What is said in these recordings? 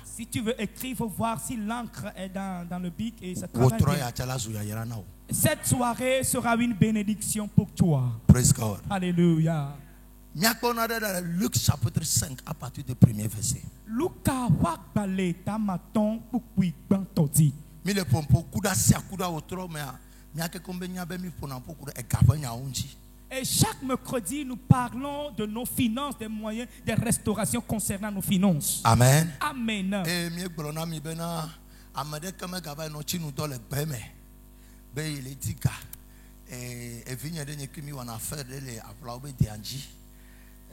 Si tu veux écrire, il faut voir si l'encre est dans le bic et ça travaille bien. Cette soirée sera une bénédiction pour toi. Praise God. Alléluia. Luc chapitre 5 à partir du premier verset. Luka wakbaleta maton pukwi bantodi. Mile pompo kuda sia kuda otro mea miake kombenya be mi pona pokuda e gabanya unji. Et chaque mercredi, nous parlons de nos finances, des moyens de restauration concernant nos finances. Amen. Amen. Et mi gblona mi bena amade kama gaba no chinu dole gbeme. Be ile tika vigne de nyekimi wana faire de le aplaube de anji.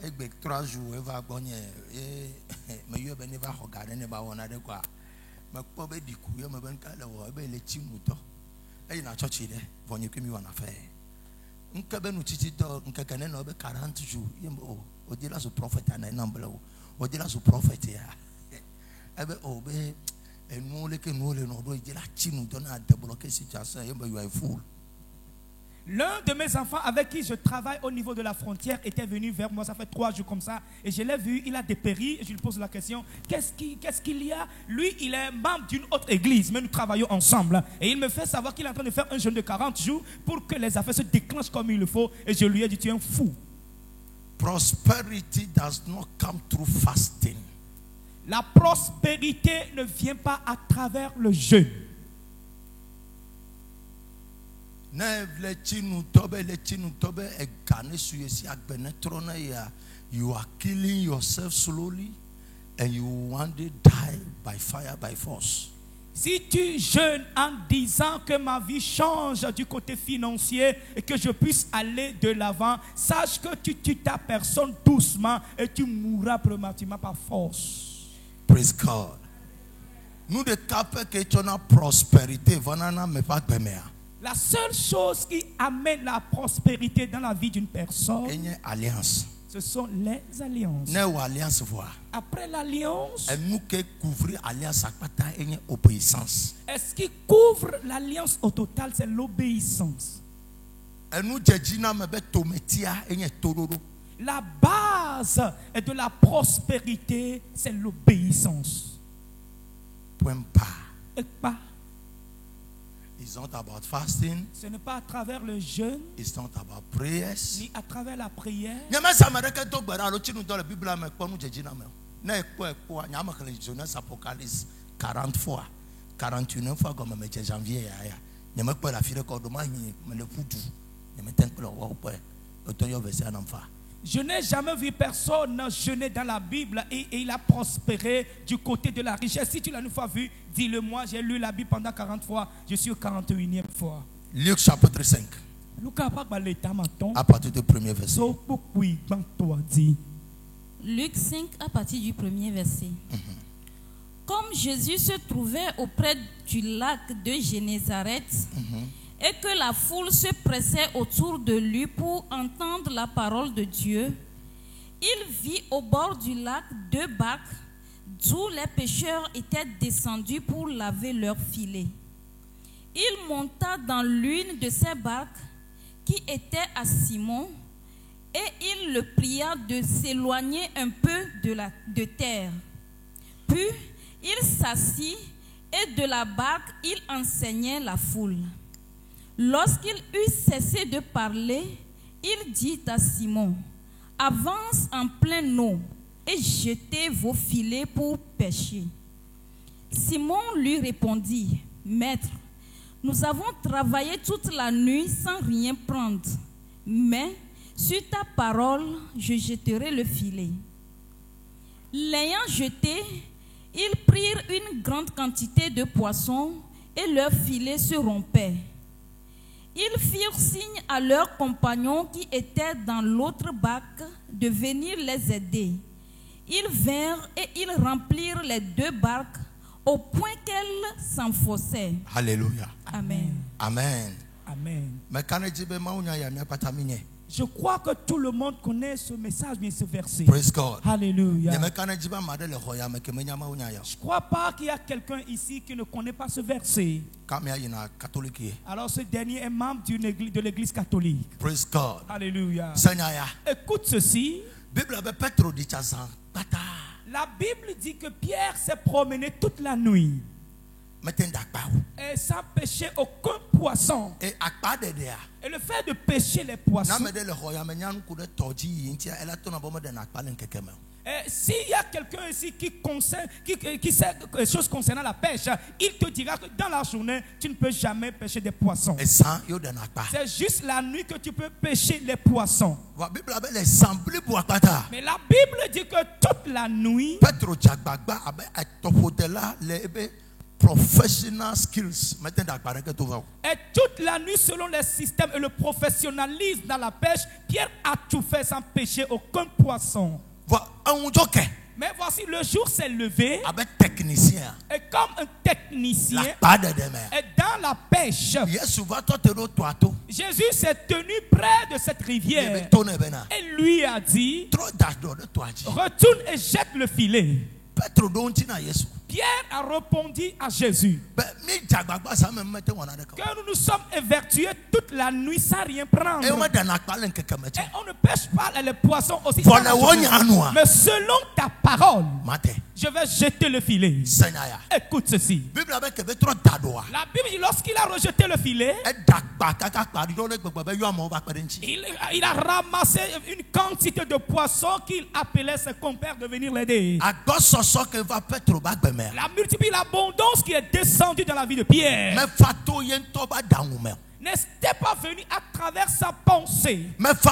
Egbe 3 jours eva gonye me yo be ne va regarder ne ba wona de kwa. Me ko be diku yo me ben ka le wo be le chinu to. E na church de vonyekimi wana faire. Nkebe nu titi to nkekene no be 40 jours yembo o dira so prophet ana nambla o dira so prophet ya ebe o be enu le ke nu le no do dira chinu to na débloquer situation yembo you are fool. L'un de mes enfants avec qui je travaille au niveau de la frontière était venu vers moi, ça fait 3 jours comme ça, et je l'ai vu, il a dépéri, et je lui pose la question, qu'est-ce qu'il y a? Lui, il est membre d'une autre église, mais nous travaillons ensemble, et il me fait savoir qu'il est en train de faire un jeûne de 40 jours pour que les affaires se déclenchent comme il le faut, et je lui ai dit, tu es un fou. Prosperity does not come through fasting. La prospérité ne vient pas à travers le jeûne. You are killing yourself slowly and you one day die by fire, by force. Si tu jeûnes en disant que ma vie change du côté financier et que je puisse aller de l'avant, sache que tu tues ta personne doucement et tu mourras prématurément par force. Praise God. Nous de capes que tu as prospérité, vanana me pas bemer. La seule chose qui amène la prospérité dans la vie d'une personne, ce sont les alliances. Après l'alliance, est-ce qui couvre l'alliance au total? C'est l'obéissance. La base de la prospérité, c'est l'obéissance. Et pas. It's not about fasting. Ce n'est pas à travers le jeûne. It's not about prayers. Ni à travers la prière. Apocalypse 40 fois, 41 fois comme janvier. Je n'ai jamais vu personne jeûner dans la Bible et il a prospéré du côté de la richesse. Si tu l'as une fois vu, dis-le-moi. J'ai lu la Bible pendant 40 fois. Je suis au 41e fois. Luc chapitre 5. À partir du premier verset. Luc 5 à partir du premier verset. Comme Jésus se trouvait auprès du lac de Génézareth, et que la foule se pressait autour de lui pour entendre la parole de Dieu, il vit au bord du lac 2 barques d'où les pêcheurs étaient descendus pour laver leurs filets. Il monta dans l'une de ces barques qui était à Simon et il le pria de s'éloigner un peu de terre. Puis il s'assit et de la barque il enseignait la foule. Lorsqu'il eut cessé de parler, il dit à Simon, « Avance en pleine eau et jetez vos filets pour pêcher. » Simon lui répondit, « Maître, nous avons travaillé toute la nuit sans rien prendre, mais sur ta parole, je jetterai le filet. » L'ayant jeté, ils prirent une grande quantité de poissons et leur filet se rompait. Ils firent signe à leurs compagnons qui étaient dans l'autre barque de venir les aider. Ils vinrent et ils remplirent les 2 barques au point qu'elles s'enfonçaient. Alléluia. Amen. Amen. Amen. Je crois que tout le monde connaît ce message, mais ce verset. Praise God. Alléluia. Je ne crois pas qu'il y a quelqu'un ici qui ne connaît pas ce verset. Alors ce dernier est membre de l'église catholique. Praise God. Alléluia. Écoute ceci. La Bible dit que Pierre s'est promené toute la nuit et sans pêcher aucun poisson. Et Et le fait de pêcher les poissons, s'il y a quelqu'un ici qui sait des choses concernant la pêche, il te dira que dans la journée, tu ne peux jamais pêcher des poissons. C'est juste la nuit que tu peux pêcher les poissons. Mais la Bible dit que toute la nuit, professional skills. Et toute la nuit, selon les systèmes et le professionnalisme dans la pêche, Pierre a tout fait sans pêcher aucun poisson. Mais voici, le jour s'est levé. Et comme un technicien, et dans la pêche, Jésus s'est tenu près de cette rivière et lui a dit, retourne et jette le filet. Pierre a répondu à Jésus que nous nous sommes évertués toute la nuit sans rien prendre. Et on ne pêche pas les poissons aussi. Mais selon ta parole, je vais jeter le filet. Écoute ceci. La Bible dit lorsqu'il a rejeté le filet, il a ramassé une quantité de poissons qu'il appelait ses compères de venir l'aider. La multitude, l'abondance qui est descendue dans la vie de Pierre n'était pas venu à travers sa pensée, n'était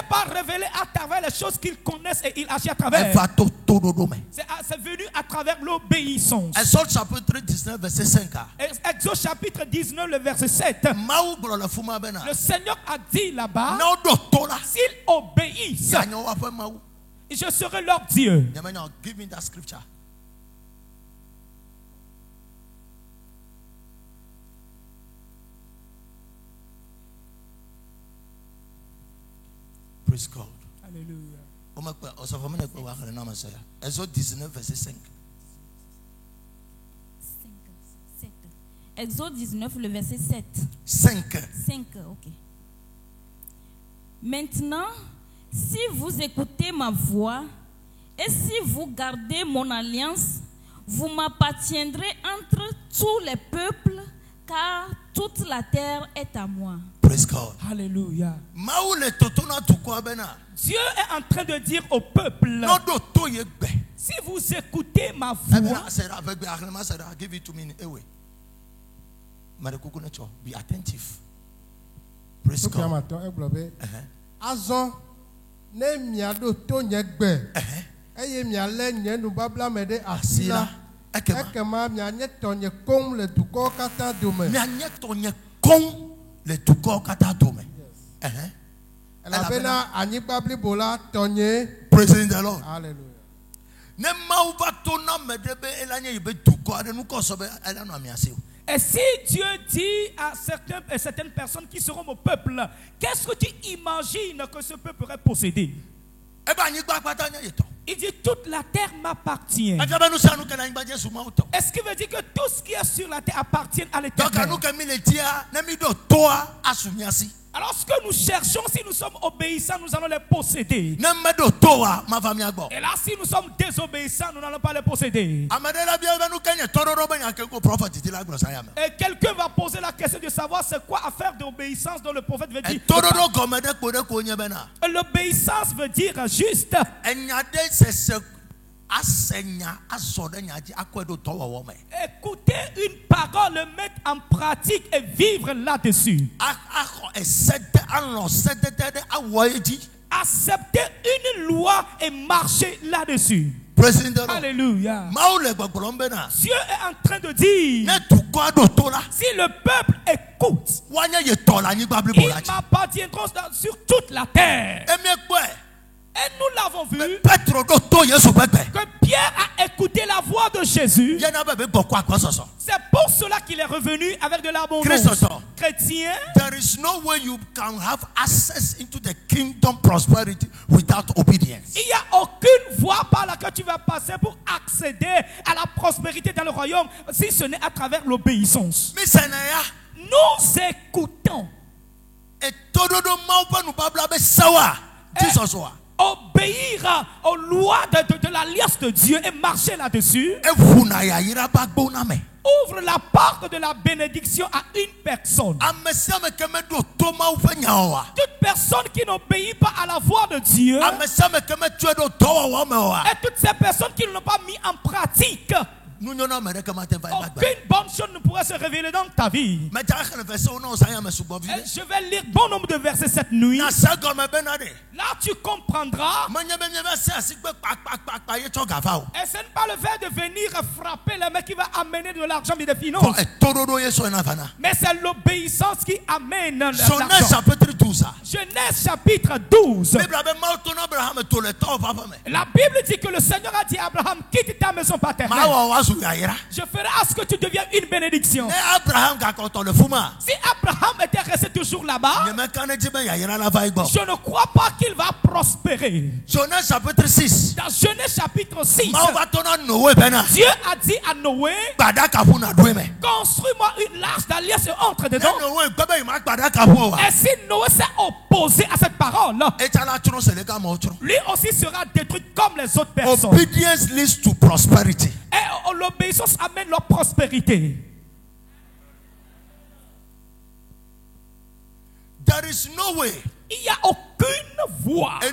pas révélé à travers les choses qu'il connaisse et il agit à travers. C'est venu à travers l'obéissance. Exode chapitre 19 verset 5. Exode chapitre 19 le verset 7. Le Seigneur a dit là-bas, s'ils obéissent, je serai leur Dieu. Give me that scripture. Praise God. Alléluia. Exode 19 verset 5. Exode 19 le verset 7. 5. 5, ok. Maintenant, si vous écoutez ma voix et si vous gardez mon alliance, vous m'appartiendrez entre tous les peuples, car toute la terre est à moi. Praise God. Alléluia. Dieu est en train de dire au peuple, si vous écoutez ma voix, be attentive. Praise God. Ne miado to nye gbe eye miale nye nubabla me de asila ekema mianye to nye kom le dukɔ katã dome mianye to nye kom le dukɔ katã dome elabena anyigba blibo la tɔ nye. Praise the Lord. Hallelujah. Ne mawu va to na me de be elanye yibe dukɔ aɖe nukɔ sɔ be elanu amiasi o. Et si Dieu dit à certaines personnes qui seront mon peuple, qu'est-ce que tu imagines que ce peuple aurait possédé? Il dit toute la terre m'appartient. Est-ce qu'il veut dire que tout ce qui est sur la terre appartient à l'Éternel? Alors ce que nous cherchons, si nous sommes obéissants, nous allons les posséder. Et là, si nous sommes désobéissants, nous n'allons pas les posséder. Et quelqu'un va poser la question de savoir c'est quoi affaire d'obéissance dont le prophète veut dire. L'obéissance veut dire juste. Écouter une parole, le mettre en pratique et vivre là-dessus. Accepter une loi et marcher là-dessus. Alléluia. Dieu est en train de dire, si le peuple écoute, ils m'appartiendront sur toute la terre. Et nous l'avons vu que Pierre a écouté la voix de Jésus. C'est pour cela qu'il est revenu avec de l'abondance. Chrétien, there is no way you can have access into the kingdom prosperity without obedience. Il n'y a aucune voie par laquelle tu vas passer pour accéder à la prospérité dans le royaume si ce n'est à travers l'obéissance. Nous écoutons. obéir aux lois de l'alliance de Dieu et marcher là-dessus, ouvre la porte de la bénédiction à une personne. Toute personne qui n'obéit pas à la voix de Dieu, et toutes ces personnes qui ne l'ont pas mis en pratique, aucune bonne chose ne pourrait se révéler dans ta vie. Et je vais lire bon nombre de versets cette nuit. Là, tu comprendras. Et ce n'est pas le fait de venir frapper le mec qui va amener de l'argent et des finances. Mais c'est l'obéissance qui amène l'argent. Genèse chapitre 12. La Bible dit que le Seigneur a dit à Abraham, quitte ta maison paternelle. Je ferai à ce que tu deviennes une bénédiction. Si Abraham était resté toujours là-bas, je ne crois pas qu'il va prospérer. Genèse chapitre 6. Dans Genèse chapitre 6, Dieu a dit à Noé, construis-moi une large d'alliance et entre dedans. Et si Noé s'est opposé à cette parole, lui aussi sera détruit comme les autres personnes. Obedience leads to prosperity. Et l'obéissance amène leur prospérité. There is no way. Il n'y a aucune voie. Et à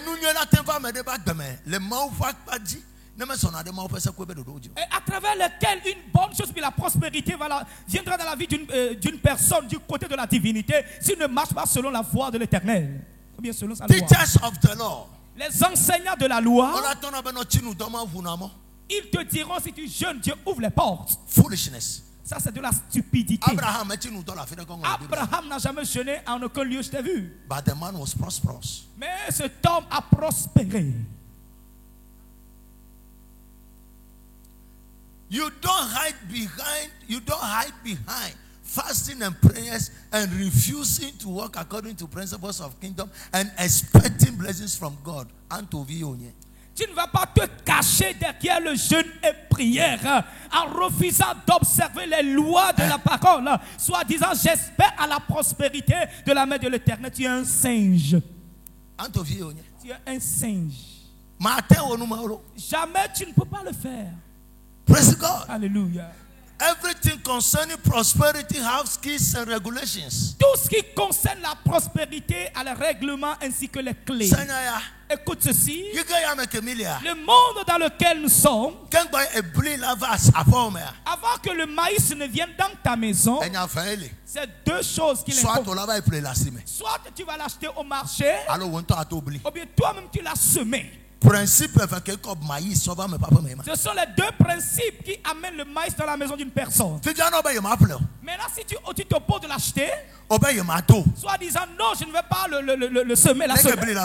travers lequel une bonne chose, puis la prospérité viendra dans la vie d'une personne du côté de la divinité, s'il ne marche pas selon la voie de l'Éternel. Ou bien selon sa loi. Teachers of the law. Les enseignants de la loi, ils te diront, si tu jeûnes, Dieu ouvre les portes. Foolishness. Ça, c'est de la stupidité. Abraham n'a jamais jeûné en aucun lieu, je t'ai vu. But the man was prosperous. Mais cet homme a prospéré. You don't hide behind fasting and prayers and refusing to walk according to principles of kingdom and expecting blessings from God. Tu ne vas pas te cacher derrière le jeûne et prière en refusant d'observer les lois de la parole, soit disant j'espère à la prospérité de la main de l'Éternel. Tu es un singe. Tu es un singe. Jamais tu ne peux pas le faire. Praise God. Alléluia. Everything concerning prosperity has keys and regulations. Tout ce qui concerne la prospérité a les règlements ainsi que les clés. Écoute ceci. Le monde dans lequel nous sommes, avant que le maïs ne vienne dans ta maison, c'est deux choses qui soit tu vas l'acheter au marché, ou bien toi-même tu l'as semé. Ce sont les deux principes qui amènent le maïs dans la maison d'une personne. Maintenant, si tu t'opposes de l'acheter, soit disant non, je ne vais pas le semer, la semer.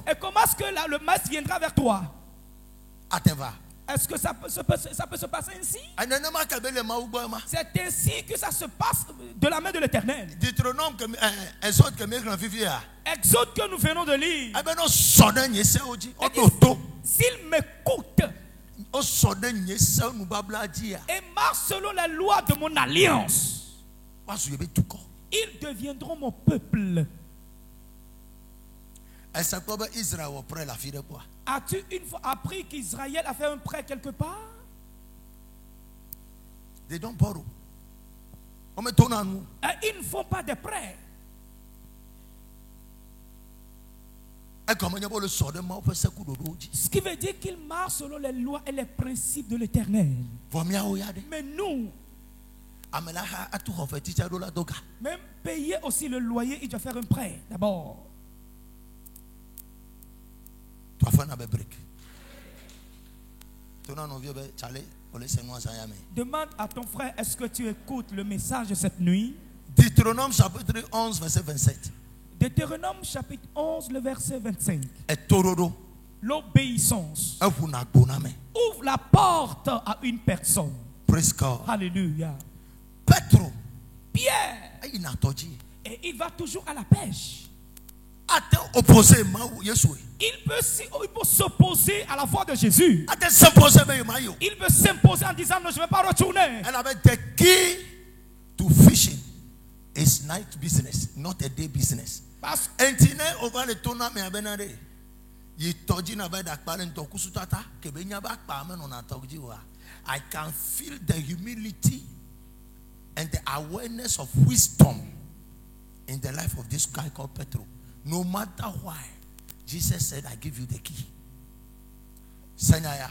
Et comment est-ce que le maïs viendra vers toi? Est-ce que ça peut se passer ainsi? C'est ainsi que ça se passe de la main de l'Éternel. Exode que nous venons de lire. S'il m'écoute et marche selon les lois de mon alliance, ils deviendront mon peuple. As-tu une fois appris qu'Israël a fait un prêt quelque part? They don't borrow. Ils ne font pas de prêts. Ce qui veut dire qu'ils marchent selon les lois et les principes de l'Éternel. Mais nous, même payer aussi le loyer, il doit faire un prêt d'abord. Demande à ton frère, est-ce que tu écoutes le message de cette nuit? Deutéronome chapitre 11 verset 27. Deutéronome chapitre 11 le verset 25. L'obéissance ouvre la porte à une personne. Praise God. Alléluia. Pierre, et il va toujours à la pêche. Il peut s'opposer à la voix de Jésus. Il peut s'imposer en disant non, je ne vais pas retourner. The key to fishing is night business, not a day business. I can feel the humility and the awareness of wisdom in the life of this guy called Petro. No matter why, Jesus said, I give you the key. Sanyaya.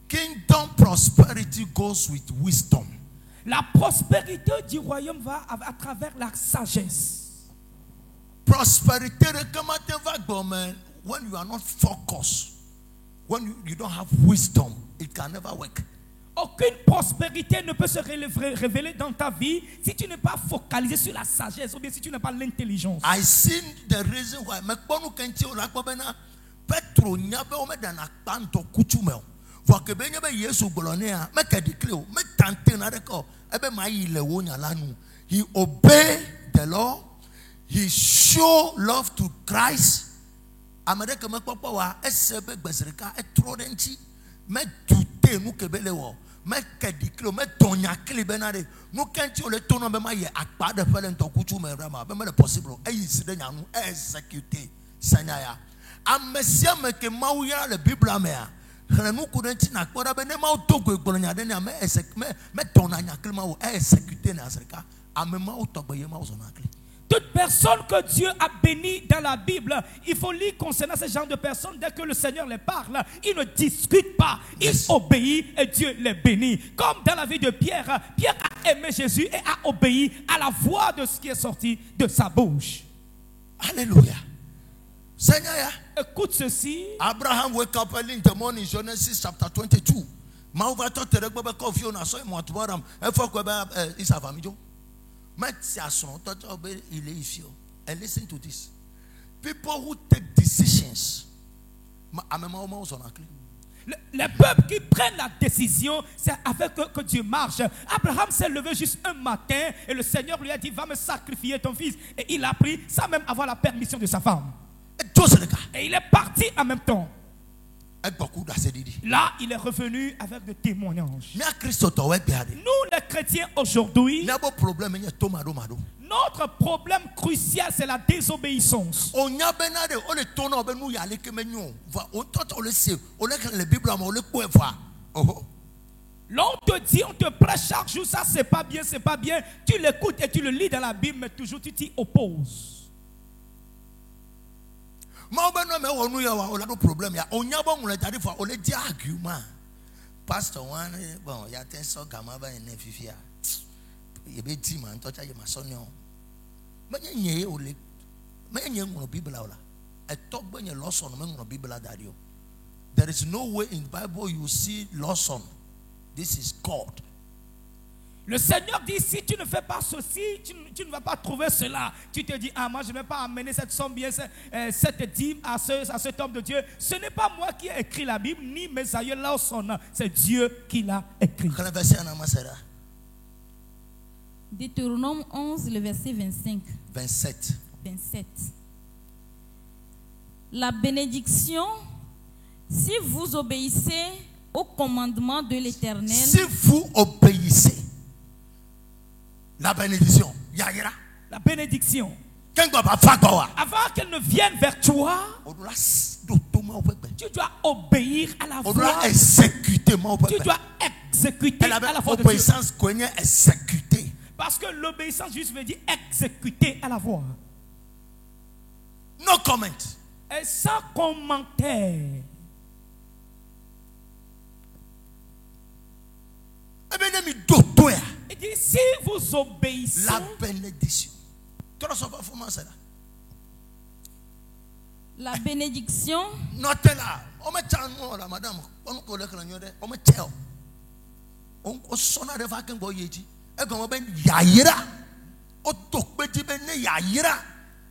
Kingdom prosperity goes with wisdom. La prospérité du royaume va à travers la sagesse. Prosperity, when you are not focused, when you don't have wisdom, it can never work. Aucune prospérité ne peut se révéler dans ta vie si tu n'es pas focalisé sur la sagesse ou bien si tu n'as pas l'intelligence. I see the reason why. Petro nyabe o me dana kpanto kuchumeo. Voke be nyabe Yesu bolonea me kedicleo me tante na reko ebe ma ile wo nyalanu. He obeyed the law. He showed love to Christ. America me papa wa esebe gbesrika etrodenti me dute nu kebele wo me kedicleo me tonya kli benade nu kenti o le tono be ma ye akpa de fele nto kuchume rama be me le possible e yiside nyanu execute sanyaya. Amesia meke mauya le Bible amea. Hrenu kurenti na kora be ne mau togo egbolonya de na me tona nyakle mau exécuter na Afrika. Ame mau togo ye mau zonakle. Toute personne que Dieu a bénie dans la Bible, il faut lire concernant ce genre de personnes. Dès que le Seigneur les parle, il ne discute pas, il obéit et Dieu les bénit. Comme dans la vie de Pierre, Pierre a aimé Jésus et a obéi à la voix de ce qui est sorti de sa bouche. Alléluia. Seigneur, écoute ceci. Abraham wake up early in the morning, Genesis chapter 22. And listen to this. People who take decisions. Les peuples qui prennent la décision, c'est avec eux que Dieu marche. Abraham s'est levé juste un matin et le Seigneur lui a dit, va me sacrifier ton fils. Et il a pris sans même avoir la permission de sa femme. Et il est parti en même temps. Là, il est revenu avec des témoignages. Nous, les chrétiens, aujourd'hui, notre problème crucial, c'est la désobéissance. L'on te dit, on te prêche chaque jour, ça c'est pas bien, c'est pas bien. Tu l'écoutes et tu le lis dans la Bible, mais toujours tu t'y opposes. Pastor one bon ya tenso gamaba ene fifia ye be ti man touch ye masonio menye ole menye ngono Bible ola e talk benye lesson ngono Bible dario. There is no way in the Bible you see lesson. This is God. Le Seigneur dit, si tu ne fais pas ceci, tu ne vas pas trouver cela. Tu te dis, ah moi je ne vais pas amener cette somme bien, cette dîme à cet homme de Dieu. Ce n'est pas moi qui ai écrit la Bible, ni mes aïeux Lawson. C'est Dieu qui l'a écrit. Deutéronome 11, le verset 25. 27. La bénédiction, si vous obéissez au commandement de l'Éternel. Si vous obéissez. La bénédiction. La bénédiction. Avant qu'elle ne vienne vers toi, tu dois obéir à la voix. Tu dois exécuter à la voix de Dieu. Parce que l'obéissance juste veut dire exécuter à la voix. No comment. Et sans commentaire. Il dit, si vous obéissez, la bénédiction. La bénédiction. Notez là. On me tient, madame. On me collègue on me tient. On sonne de vacances boyeji. Et comme ben yaïra. O tokbeti ben yaïra.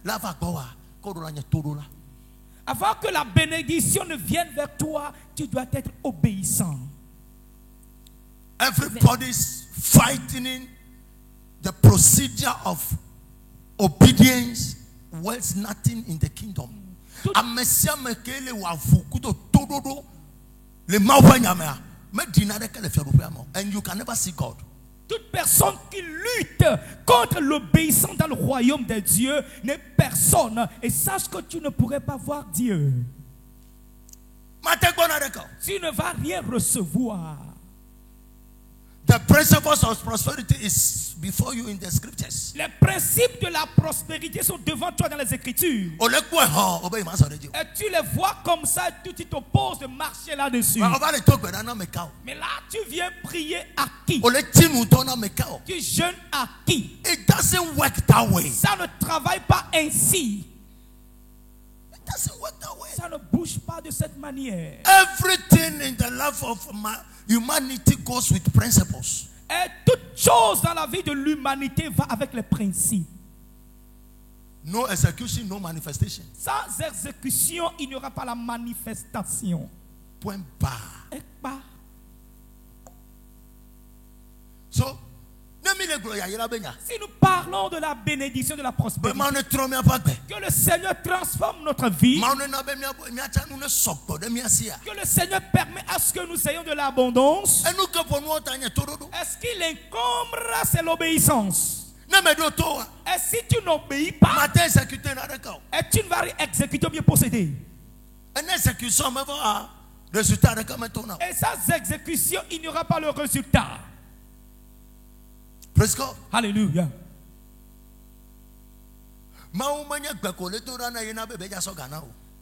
La vagoa. Kodolanya todola. Avant que la bénédiction ne vienne vers toi, tu dois être obéissant. Everybody's fighting the procedure of obedience whilst nothing in the kingdom. And you can never see God. Toute personne qui lutte contre l'obéissance dans le royaume de Dieu n'est personne. Et sache que tu ne pourrais pas voir Dieu. tu ne vas rien recevoir. The principles of prosperity is before you in the scriptures. Les principes de la prospérité sont devant toi dans les Écritures. Et tu les vois comme ça et tu t'opposes de marcher là-dessus. Mais là, tu viens prier à qui? Tu jeûnes à qui? It doesn't work that way. Ça ne travaille pas ainsi. It doesn't work that way. Ça ne bouge pas de cette manière. Everything in the life of humanity goes with principles. Et toute chose dans la vie de l'humanité va avec les principes. No execution, no manifestation. Sans exécution, il n'y aura pas la manifestation. Point barre. Et pas. So, si nous parlons de la bénédiction de la prospérité, que le Seigneur transforme notre vie, que le Seigneur permet à ce que nous ayons de l'abondance, est-ce qu'il encombre, c'est l'obéissance. Et si tu n'obéis pas, et tu ne vas rien exécuter ou bien posséder. Et sans exécution, il n'y aura pas le résultat. Praise God. Alléluia.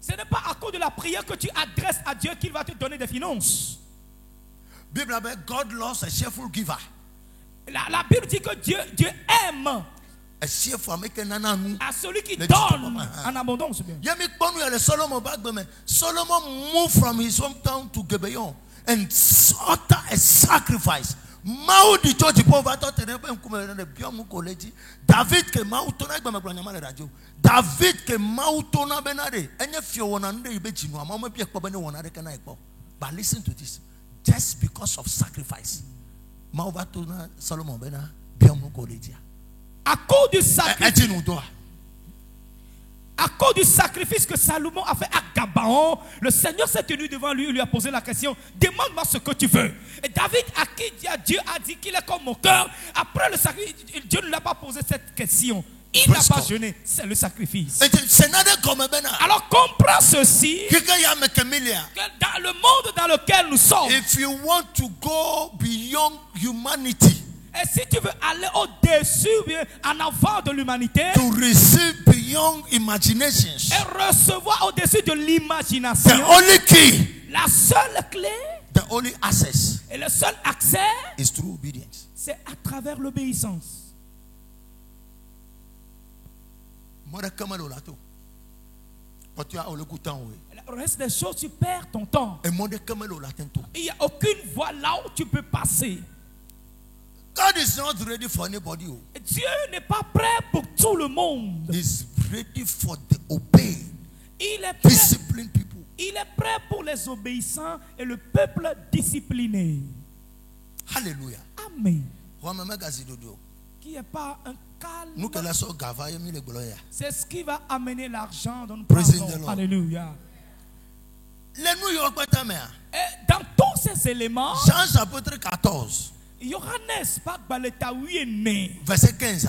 Ce n'est pas à cause de la prière que tu adresses à Dieu qu'il va te donner des finances. God loves a cheerful giver. La Bible dit que Dieu aime à celui qui donne en abondance. Solomon moved from his hometown to Gibeon and offered a sacrifice. David ke but listen to this. Just because of sacrifice, Solomon à cause du sacrifice, à cause du sacrifice que Salomon a fait à Gabaon, le Seigneur s'est tenu devant lui et lui a posé la question: demande-moi ce que tu veux. Et David, à qui Dieu a dit qu'il est comme mon cœur, après le sacrifice, Dieu ne lui a pas posé cette question. Il n'a pas jeûné, c'est le sacrifice. Alors comprends ceci, que dans le monde dans lequel nous sommes, if you want to go beyond humanity, et si tu veux aller au-dessus, en avant de l'humanité, to receive beyond imaginations, et recevoir au-dessus de l'imagination, the only key, la seule clé, the only access, et le seul accès, is through obedience. C'est à travers l'obéissance. Le reste des choses, tu perds ton temps. Il n'y a aucune voie là où tu peux passer. God is not ready for anybody. Dieu n'est pas prêt pour tout le monde. He's ready for the obeying, disciplined people. Il est prêt pour les obéissants et le peuple discipliné. Alléluia. Amen. Qui n'est pas un calme. C'est ce qui va amener l'argent dans notre parlons. Alléluia. Et dans tous ces éléments, Jean chapitre 14. il y aura, n'est-ce pas, né. Verset 15.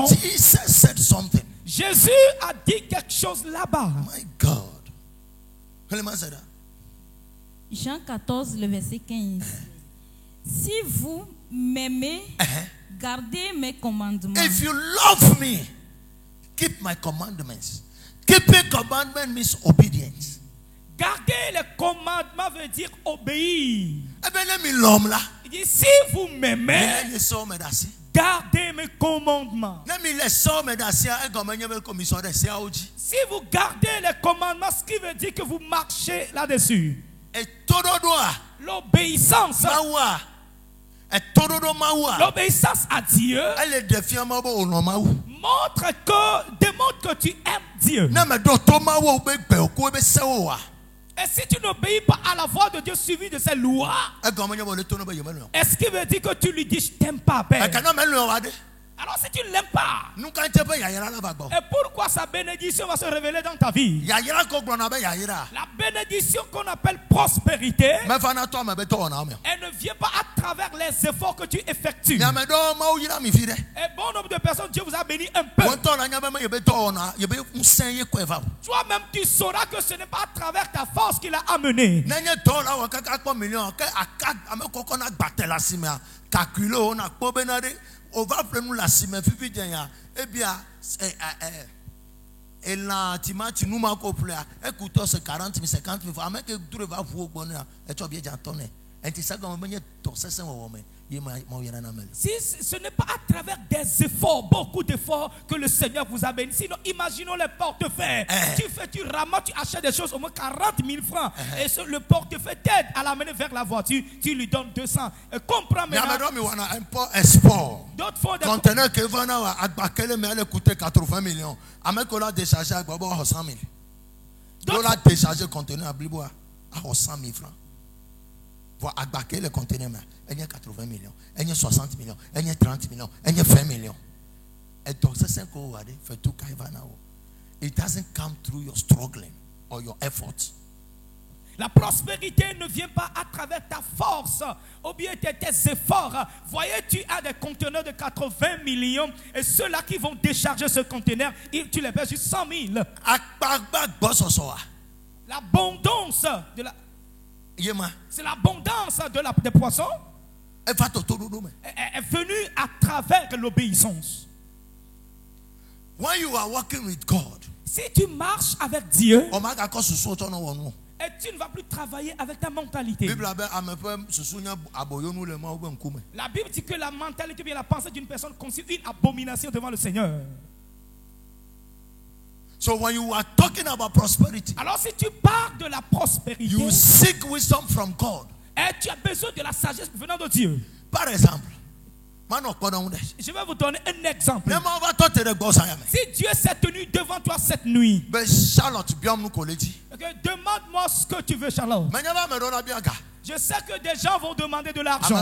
Jesus said something. Jésus a dit quelque chose là-bas. My God. Jean 14, le verset 15. Si vous m'aimez, gardez mes commandements. If you love me, keep my commandments. Keeping commandment means obedience. Garder les commandements veut dire obéir. Il dit: si vous m'aimez, gardez mes commandements. Si vous gardez les commandements, ce qui veut dire que vous marchez là-dessus. L'obéissance. L'obéissance à Dieu démontre que tu aimes Dieu. Et si tu n'obéis pas à la voix de Dieu suivie de ses lois, est-ce qu'il veut dire que tu lui dis: je t'aime pas, Père? Alors si tu ne l'aimes pas, et pourquoi sa bénédiction va se révéler dans ta vie? La bénédiction qu'on appelle prospérité, elle ne vient pas à travers les efforts que tu effectues. nyame ɖewo mawo yina mi fi ɖe. Et bon nombre de personnes, Dieu vous a béni un peu. wɔntɔ la nyame yebe dɔ wɔna yebe ŋusẽ ye kɔe va o. Toi-même, tu sauras que ce n'est pas à travers ta force qu'il a amené. nenye dɔ la wɔ kaka kpɔ million ke aka ame kɔkɔ na gbatɛ la si mea calcule wo na kpɔ bena ɖe o va ƒle nu le asi me fifi dze ya ebia elã timati numa ko ƒlea ekutɔ se 40 000 50 000 ame ke dure va ʋu wo gbɔ nea etsɔ bi edzatɔ nɛ enti sagɔme menye tɔ sesẽ wɔwɔ me ye ma yɛna na me le. Si ce n'est pas à travers des efforts, beaucoup d'efforts que le Seigneur vous a béni. Sinon, imaginons les portefeuilles. Tu ramasses, tu achètes des choses au moins 40 000 francs. Et le portefeuille t'aide à l'amener vers la voiture. Tu lui donnes 200. Comprends maintenant. D'autres font des conteneurs qui vont à Bakele, mais elle coûtait 80 millions. Avec qu'on a déchargé à Bobo à 100 000. On a déchargé le conteneur à Blibo à 100 000 francs. Pour abaquer le conteneur, il y a 80 millions, il y a 60 millions, il y a 30 millions, il y a 20 millions. Et donc, c'est ce qu'on va dire. It doesn't come through your struggling or your efforts. La prospérité ne vient pas à travers ta force ou bien tes efforts. Voyez, tu as des conteneurs de 80 millions et ceux-là qui vont décharger ce conteneur, tu les payes juste 100 000. L'abondance de la... C'est l'abondance des poissons est venue à travers l'obéissance. When you are walking with God, si tu marches avec Dieu, et tu ne vas plus travailler avec ta mentalité. La Bible dit que la mentalité, bien la pensée d'une personne constitue une abomination devant le Seigneur. So when you are talking about prosperity, alors si tu parles de la prospérité, you seek wisdom from God. Et tu as besoin de la sagesse venant de Dieu. Par exemple, je vais vous donner un exemple. Si Dieu s'est tenu devant toi cette nuit, demande-moi ce que tu veux, Charlotte. Je sais que des gens vont demander de l'argent,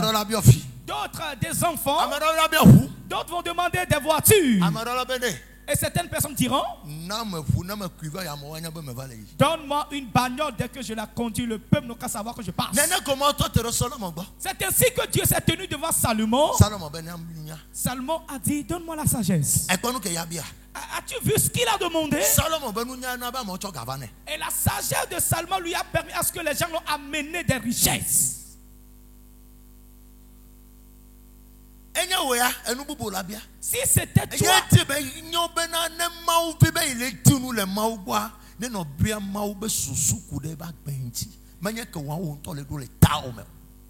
d'autres des enfants, d'autres vont demander des voitures. Et certaines personnes diront, donne-moi une bagnole, dès que je la conduis, le peuple n'a qu'à savoir que je passe. C'est ainsi que Dieu s'est tenu devant Salomon. Salomon a dit, donne-moi la sagesse. As-tu vu ce qu'il a demandé? Et la sagesse de Salomon lui a permis à ce que les gens l'ont amené des richesses. Si c'était toi,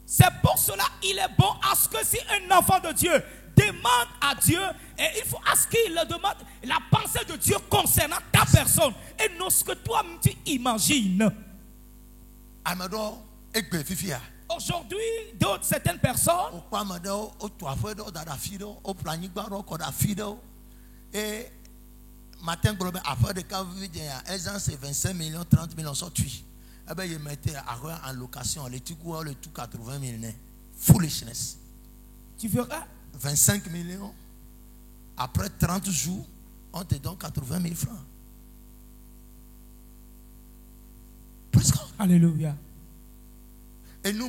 c'est pour cela il est bon à ce que si un enfant de Dieu demande à Dieu, et il faut à ce qu'il demande la pensée de Dieu concernant ta personne et non ce que toi tu imagines. Aujourd'hui, d'autres, certaines personnes, et matin, après de elles ont 25 millions, 30 millions, sortis. Eh bien, ils mettaient en location, les tout 80 000. Foolishness. Tu verras 25 millions, après 30 jours, on te donne 80 000 francs. Presque. Alléluia. Et nous,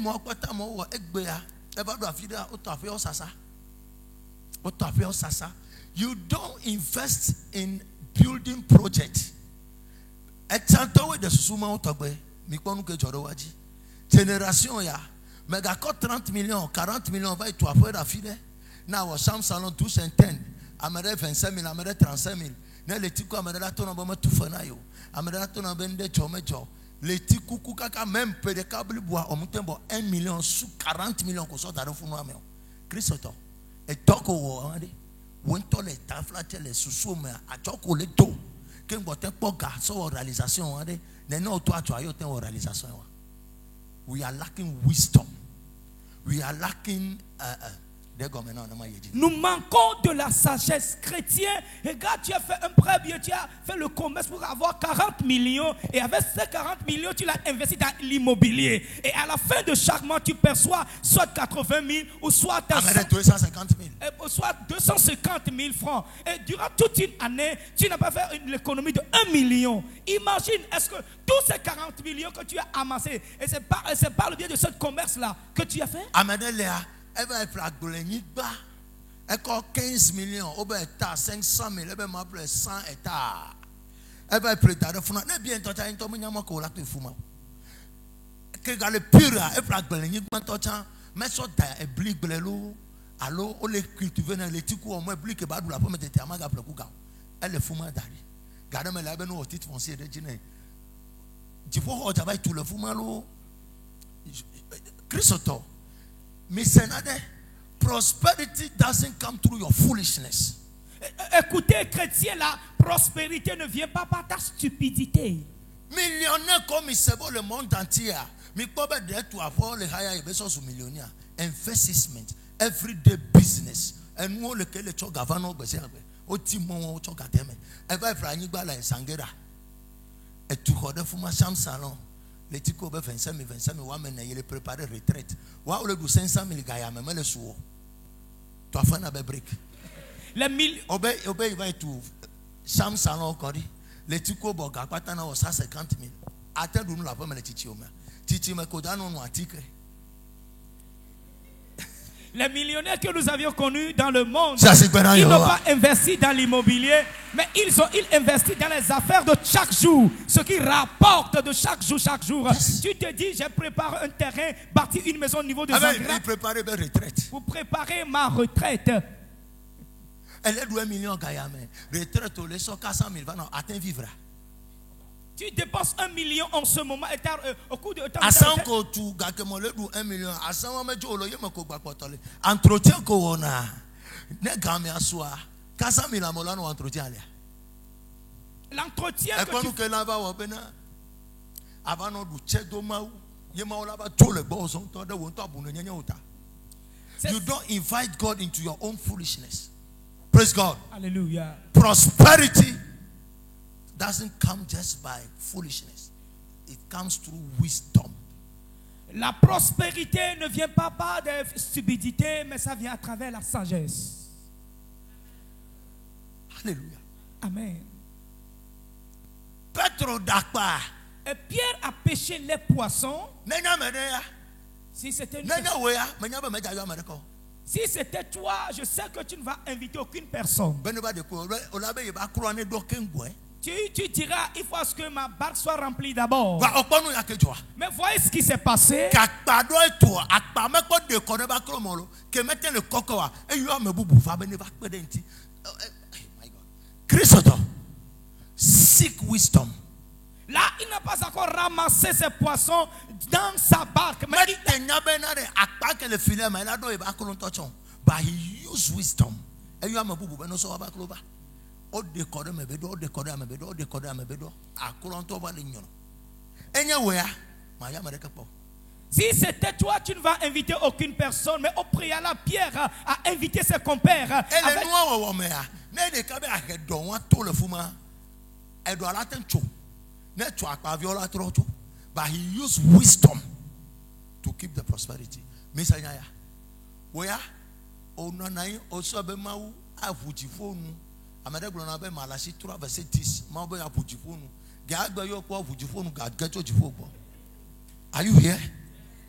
you don't invest in building projects. Génération ya, mais 30 millions, 40 millions, va être affaire d'affaire. Now, au salon 12 and 10, amène 25 000, amène 35 000. Ne les tico amène la tonne en tout fenayo, amène la tonne en bende chomecho. Les tikoukou kaka même peu de câble bois au montant 1 million sous 40 millions qu'on sort dans fond ameo. Christo et toko wo ande. Wonto les taflate les sous mais a toko le do. Ken bote poga so réalisation ande. Ne no toi tu ayo ten réalisation. We are lacking wisdom. We are lacking Nous manquons de la sagesse chrétienne. Regarde, tu as fait un prêt bien, tu as fait le commerce pour avoir 40 millions. Et avec ces 40 millions, tu l'as investi dans l'immobilier. Et à la fin de chaque mois, tu perçois soit 80 000 ou soit 250 000. Soit 250 000 francs. Et durant toute une année, tu n'as pas fait l'économie de 1 million. Imagine, est-ce que tous ces 40 millions que tu as amassés, et c'est par le biais de ce commerce-là que tu as fait? Elle va être 15 millions, 500 000, elle va 100 hectares. Elle va être prête à faire un bien, tu as un peu de la fuma. Que le pire, elle va être mais ça, elle blik blelo, alors on les cultive dans les ticous, au moins blik et badou la pomme de terre, elle est fuma d'ari. Gardez-moi là, ben au titre foncier de Dîner. Tu vois, tu vas tout le fuma l'eau. Christo. Mais prosperity doesn't come through your foolishness. Écoutez, chrétien, la prospérité ne vient pas par ta stupidité. Millionnaire comme il se voit le monde entier. Mais comment d'être avoir les higher besoins millionnaires? Investment, everyday business. Et nous, lequel est gavano besoin. Au timon, au chocatem. Et va faire un igba la sangera. Et tu connais fuma cham salon. Les tico 25 000 women et il préparer retraite. Wa au lieu de 500 000 gars, même le sou. Tu as fait un brick. Les mille. Obey, il va être cham salon encore. Les tico boga, patana au 150 000. Attends, nous la pomme les titioma. Titioma kodano no attique. Les millionnaires que nous avions connus dans le monde, ils n'ont pas investi dans l'immobilier, mais ils investi dans les affaires de chaque jour, ce qui rapporte de chaque jour. Yes. Tu te dis, j'ai préparé un terrain, bâti une maison au niveau de Zangra pour préparer ma retraite. Elle est de 1 million de retraite, les 400 000 va atteindre vivre. Tu dépenses 1 million en ce moment et au cours de temps. $1 million. Entretien corona. Ne gagne à soi. 400 000 amola no entretien. L'entretien que tu fais. Avant nous check domau. You don't invite God into your own foolishness. Praise God. Hallelujah. Prosperity doesn't come just by foolishness. It comes through wisdom. La prospérité ne vient pas par de stupidité, mais ça vient à travers la sagesse. Alléluia. Amen. Petro d'Akpa. Et Pierre a pêché les poissons. Si c'était toi, je sais que tu ne vas inviter aucune personne. Tu diras, il faut que ma barque soit remplie d'abord. Mais voyez ce qui s'est passé. Christ, seek wisdom. Là, il n'a pas encore ramassé ses poissons dans sa barque. Mais but he used wisdom. Si c'était toi, tu ne vas inviter aucune personne. Mais au préalable, Pierre a invité ses compères. But he used wisdom to keep the prosperity. Misanya, where onanai also be mau avujifonu. Amade glona be Malachi 3 verset 10. Mau be avujifonu. Gagba yo kwa avujifonu gad get ojifonu. Are you here?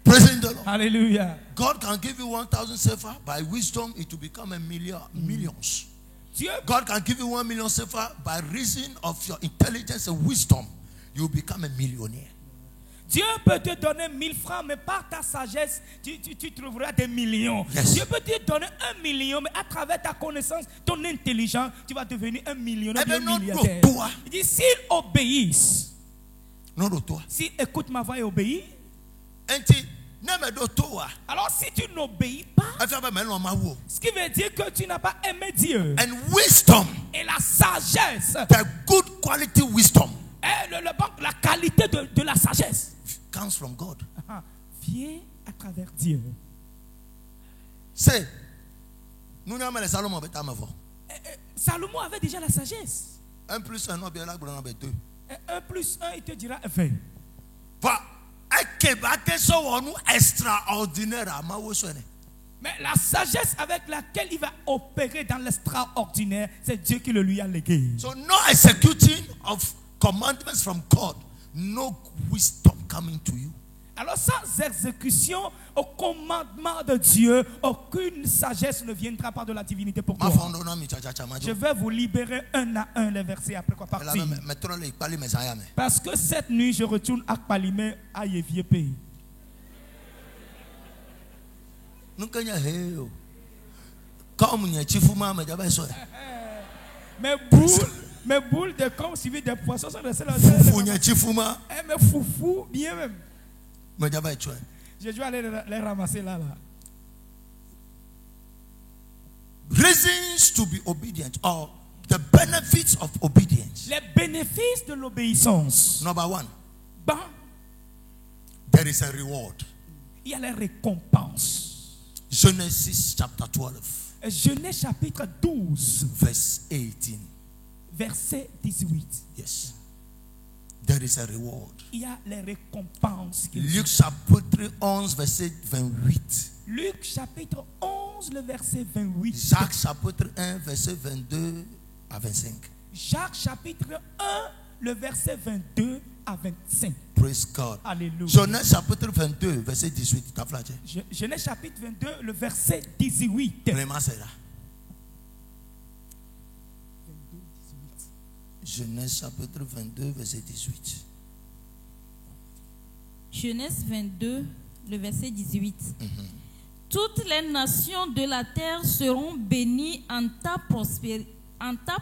Praise the Lord. Hallelujah. God can give you 1,000 sefer. By wisdom, it will become a million, millions. God can give you 1 million sefer. By reason of your intelligence and wisdom, you will become a millionaire. Dieu peut te donner 1000 francs, mais par ta sagesse, tu trouveras des millions. Yes. Dieu peut te donner 1 million, mais à travers ta connaissance, ton intelligence, tu vas devenir un millionnaire, un milliardaire. Il dit, s'ils obéissent, s'ils écoutent ma voix et obéissent, alors si tu n'obéis pas, ce qui veut dire que tu n'as pas aimé Dieu. And wisdom, et la sagesse, the good quality wisdom, et la qualité de la sagesse comes from God. Vient à travers Dieu. Say, Nous n'avons les Salomon. Salomon avait déjà la sagesse. 1 plus 1, non, bien là, 2. 1 plus 1, il te dira 20. Extraordinaire. Mais la sagesse avec laquelle il va opérer dans l'extraordinaire, c'est Dieu qui le lui a légué. So no executing of commandments from God, no wisdom coming to you. Alors sans exécution au commandement de Dieu, aucune sagesse ne viendra pas de la divinité pour toi. Je vais vous libérer un à un les versets après quoi partir. Parce que cette nuit je retourne à Palimé à Yéviépé. Mes boules de com suivies des poissons sont restées là. Mes foufous, bien même. Je vais aller les ramasser là. Reasons to be obedient, or the benefits of obedience. Les bénéfices de l'obéissance. Number 1. Bon. There is a reward. Il y a les récompenses. Genesis chapter 12. Genèse chapitre 12. Verse 18. Verset 18. Yes. There is a reward. Il y a les récompenses. Luc chapitre 11 verset 28. Luc chapitre 11 le verset 28. Jacques chapitre 1 verset 22 à 25. Jacques chapitre 1 le verset 22 à 25. Praise God. Alléluia. Genèse chapitre 22 verset 18. Genèse chapitre 22 le verset 18. Genèse chapitre 22 verset 18. Genèse 22 le verset 18. Toutes les nations de la terre seront bénies en ta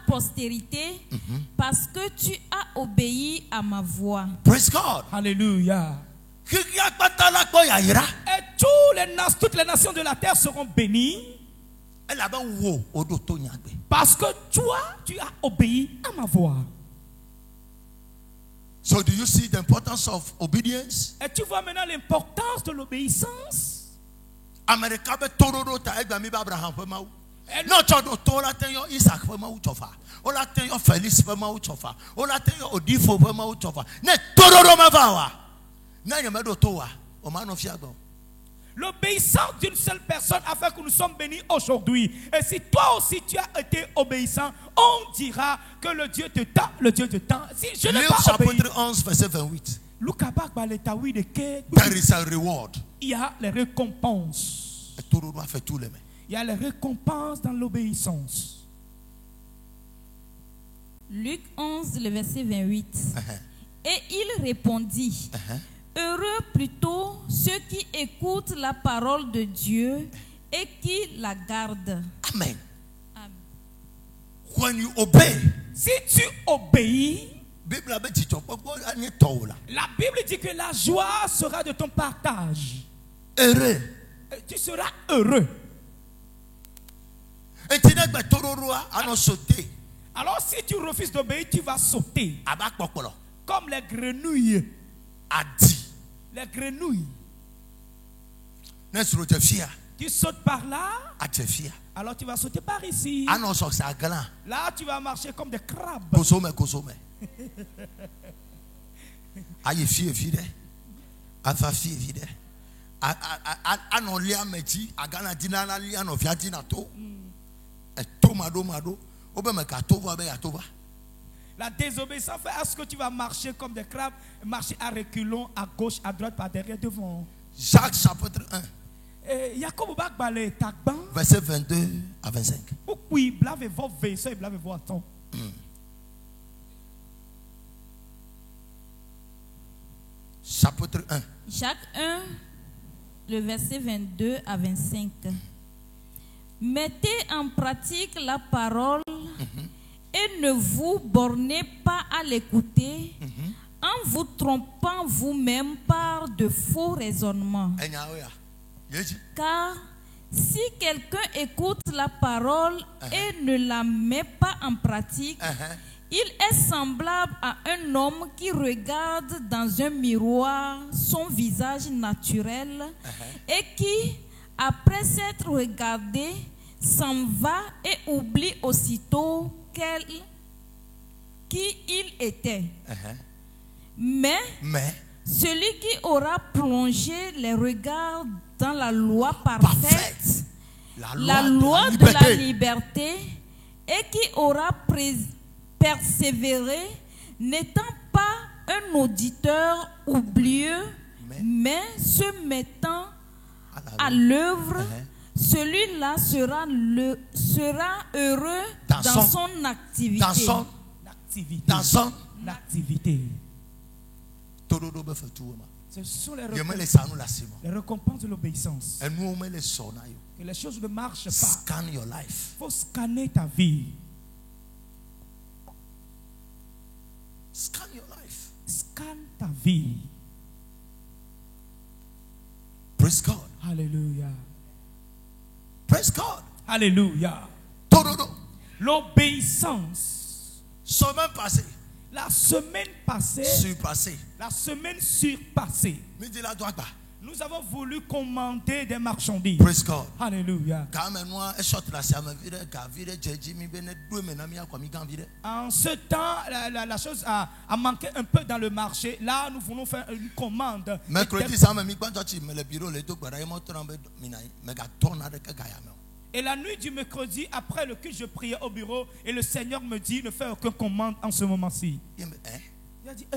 postérité parce que tu as obéi à ma voix. Praise God. Alléluia. Et toutes les nations de la terre seront bénies parce que toi, tu as obéi à ma voix. So do you see the importance of obedience? Et tu vois maintenant l'importance de l'obéissance. America be tororo ta egba mi Abraham fe mawu. No chodo to la ten yo Isaac fe mawu chofa. O la ten yo Felix fe mawu chofa. O la ten yo Odifo fe mawu chofa. Ne tororo ma va wa. Na nyame do to wa. O ma no fia gbo. L'obéissance d'une seule personne a fait que nous sommes bénis aujourd'hui. Et si toi aussi tu as été obéissant, on dira que le Dieu te tend, le Dieu te tend. Si je n'ai pas obéi, chapitre 11 verset 28. There is a reward. Il y a les récompenses. Il y a les récompenses dans l'obéissance. Luc 11, le verset 28. Et il répondit, heureux plutôt ceux qui écoutent la parole de Dieu et qui la gardent. Amen. Amen. When you obey, si tu obéis, la Bible dit que la joie sera de ton partage. Heureux. Tu seras heureux. Alors si tu refuses d'obéir, tu vas sauter. Comme les grenouilles. Les grenouilles. Tu sautes par là. Alors tu vas sauter par ici. Là tu vas marcher comme des crabes. La désobéissance fait à ce que tu vas marcher comme des crabes, marcher à reculons, à gauche, à droite, par derrière, devant. Jacques chapitre 1. Verset 22 à 25. Chapitre 1. Jacques 1, le verset 22 à 25. Mettez en pratique la parole et ne vous bornez pas à l'écouter en vous trompant vous-même par de faux raisonnements. Car si quelqu'un écoute la parole et ne la met pas en pratique, il est semblable à un homme qui regarde dans un miroir son visage naturel et qui, après s'être regardé, s'en va et oublie aussitôt qui il était. Mais celui qui aura plongé les regards dans la loi parfaite, la loi de la liberté, et qui aura persévéré, n'étant pas un auditeur oublieux, mais se mettant à l'œuvre, celui-là sera heureux dans son activité. Dans son activité. Ce sont les récompenses de l'obéissance. Que les choses ne marchent pas. Scan your life. Il faut scanner ta vie. Scan your life. Scan ta vie. Praise God. Alléluia. Praise God. Alléluia. L'obéissance. Semaine passée. La semaine passée. Surpassée. La semaine surpassée. Nous avons voulu commander des marchandises. Praise God. Alléluia. En ce temps, la chose a manqué un peu dans le marché. Là, nous voulons faire une commande. Et la nuit du mercredi, après le culte, je priais au bureau et le Seigneur me dit ne fais aucune commande en ce moment-ci. Il a dit,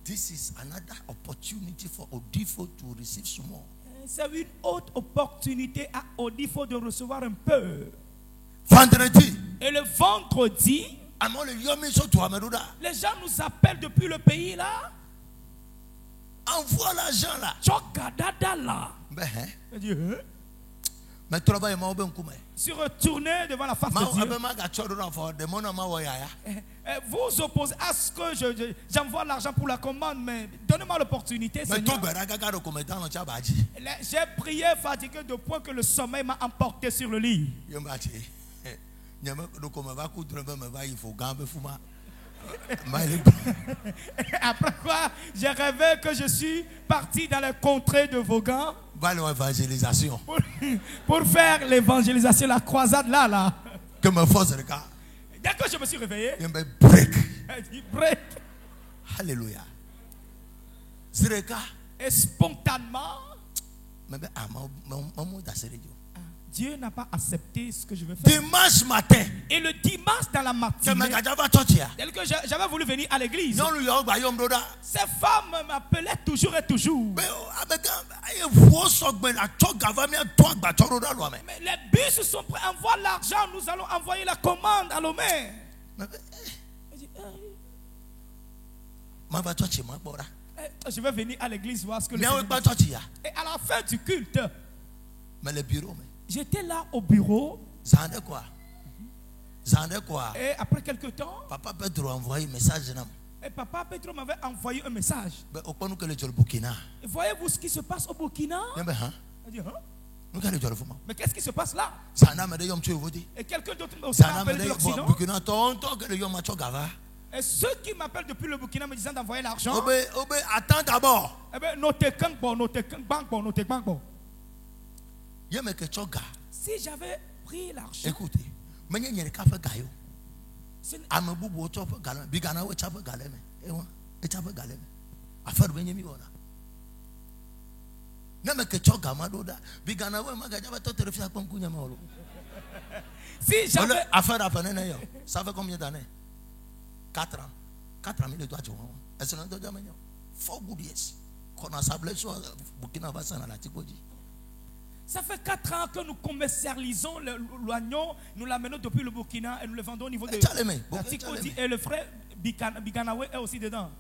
This is another opportunity for Odifo to receive some more. C'est une autre opportunité à Odifo de recevoir un peu. Vendredi. Et le vendredi, les gens nous appellent depuis le pays là. Envoie l'argent là. Tchogadada là. Il dit, je suis retourné devant la face de Dieu. Vous opposez à ce que j'envoie l'argent pour la commande, mais donnez-moi l'opportunité. J'ai prié fatigué de point que le sommeil m'a emporté sur le lit. Après quoi, j'ai rêvé que je suis parti dans les contrées de Vaughan pour faire l'évangélisation, la croisade là. Dès que je me suis réveillé, break. Alléluia. Et spontanément, Dieu n'a pas accepté ce que je veux faire. Dimanche matin. Et le dimanche dans la matinée, dès que j'avais voulu venir à l'église, ces femmes m'appelaient toujours et toujours. Mais les bus sont prêts, envoie l'argent, nous allons envoyer la commande à Lomé. Je vais venir à l'église voir ce que le Seigneur. Et à la fin du culte, j'étais là au bureau. Et après quelques temps, Papa Pedro a envoyé un message. Et Papa Pedro m'avait envoyé un message. Et voyez-vous ce qui se passe au Burkina? Il dit, mais qu'est-ce qui se passe là? Et quelqu'un d'autre m'a aussi appelé de l'Occident. Et ceux qui m'appellent depuis le Burkina me disant d'envoyer l'argent. Attends d'abord. Eh bien, notez banque. Si j'avais pris l'argent. Écoutez, si j'avais... Ça fait combien d'années? 4 ans. 4 ans, il doit être. Est-ce que nous avons 4 good years? Ça fait 4 ans que nous commercialisons l'oignon, nous l'amenons depuis le Burkina et nous le vendons au niveau de la Tikodi. Et le frère Biganawe est aussi dedans.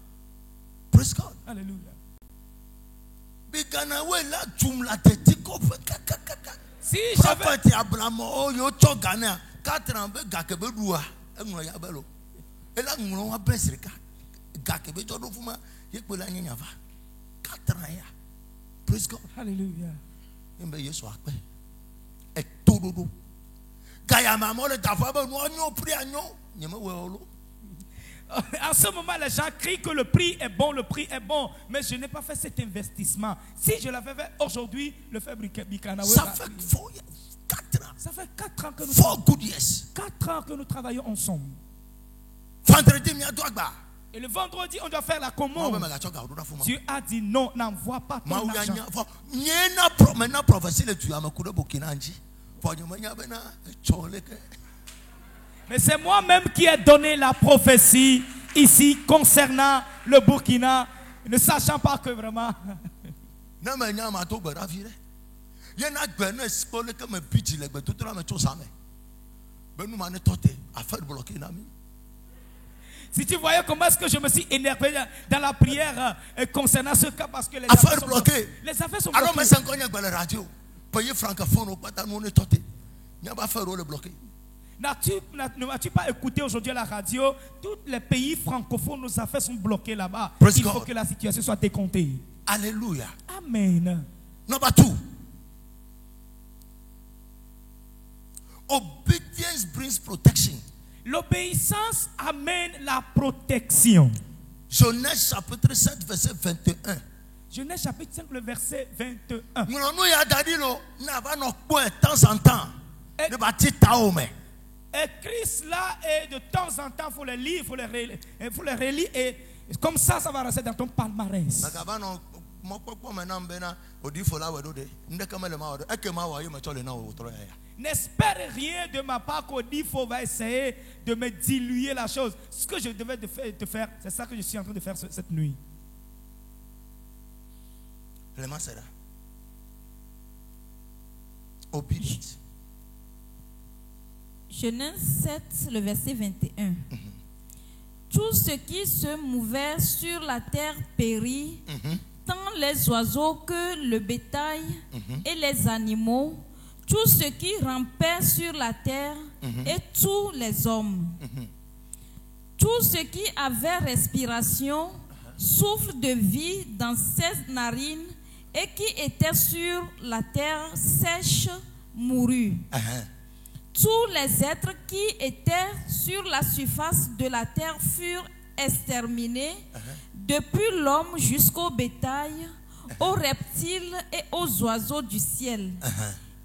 Praise God. Alléluia. Biganawe là, si j'avais... 4 ans, et là, nous avons besoin de 4 ans. Praise God. Alléluia. En ce moment, les gens crient que le prix est bon, mais je n'ai pas fait cet investissement. Si je l'avais fait aujourd'hui, le fait Bikanawe. Ça fait 4 ans. Ça fait 4 ans que nous 4 good years. 4 ans que nous travaillons ensemble. Vendredi, il y a deux agba. Et le vendredi, on doit faire la Moi, commande. je suis un gars. Dieu a dit non, n'envoie pas ton argent. Maintenant, prophétie, tu as me Burkina. Mais c'est moi-même qui ai donné la prophétie ici concernant le Burkina, ne sachant pas que vraiment. Si tu voyais comment est-ce que je me suis énervé dans la prière concernant ce cas, parce que les affaires sont bloquées. Les affaires sont bloquées. N'as-tu pas écouté aujourd'hui à la radio? Tous les pays francophones, nos affaires sont bloquées là-bas. Il faut que la situation soit décomptée. Alléluia. Amen. Number 2. Obedience brings protection. L'obéissance amène la protection. Genèse chapitre 7, verset 21. Genèse chapitre 5, le verset 21. Et Christ là, et de temps en temps, il faut les lire, il faut les relire, et comme ça va rester dans ton palmarès. N'espère rien de ma part qu'Odifo va essayer de me diluer la chose. Ce que je devais te faire, c'est ça que je suis en train de faire cette nuit. Obedience. Genèse 7, le verset 21. Tout ce qui se mouvait sur la terre périt, tant les oiseaux que le bétail et les animaux, tout ce qui rampait sur la terre et tous les hommes. Tout ce qui avait respiration, souffle de vie dans ses narines et qui était sur la terre sèche mourut. Tous les êtres qui étaient sur la surface de la terre furent exterminés, depuis l'homme jusqu'au bétail, aux reptiles et aux oiseaux du ciel.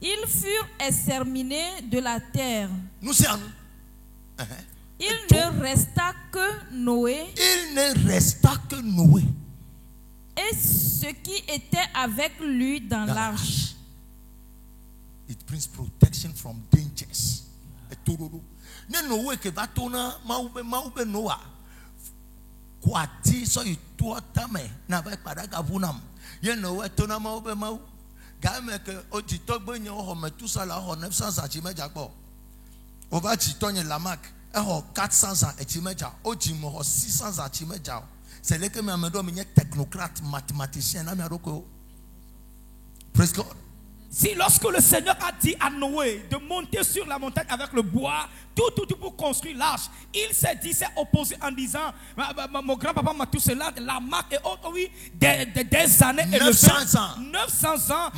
Ils furent exterminés de la terre. Nous sommes. Il ne resta que Noé. Il ne resta que Noé. Et ce qui était avec lui dans l'arche. It brings protection from dangers. Ne Noé que va tourner maube Noah. Kwati so itua tame na ba pada gabunam. Ye Noé tourner maube mau. Game que o titogbo nyo ho metusala ho 900 achimeja gbo. O ba titonye Lamak e ho 400 achimeja. O jimo ho 600 achimeja. C'est là que me do me technocrate mathématicien na me adoko. Praise God. Si lorsque le Seigneur a dit à Noé de monter sur la montagne avec le bois, tout pour construire l'arche, il s'est opposé en disant, mon grand-papa m'a tout cela, la marque et autres, oui, des années. 900 ans. 900 ans.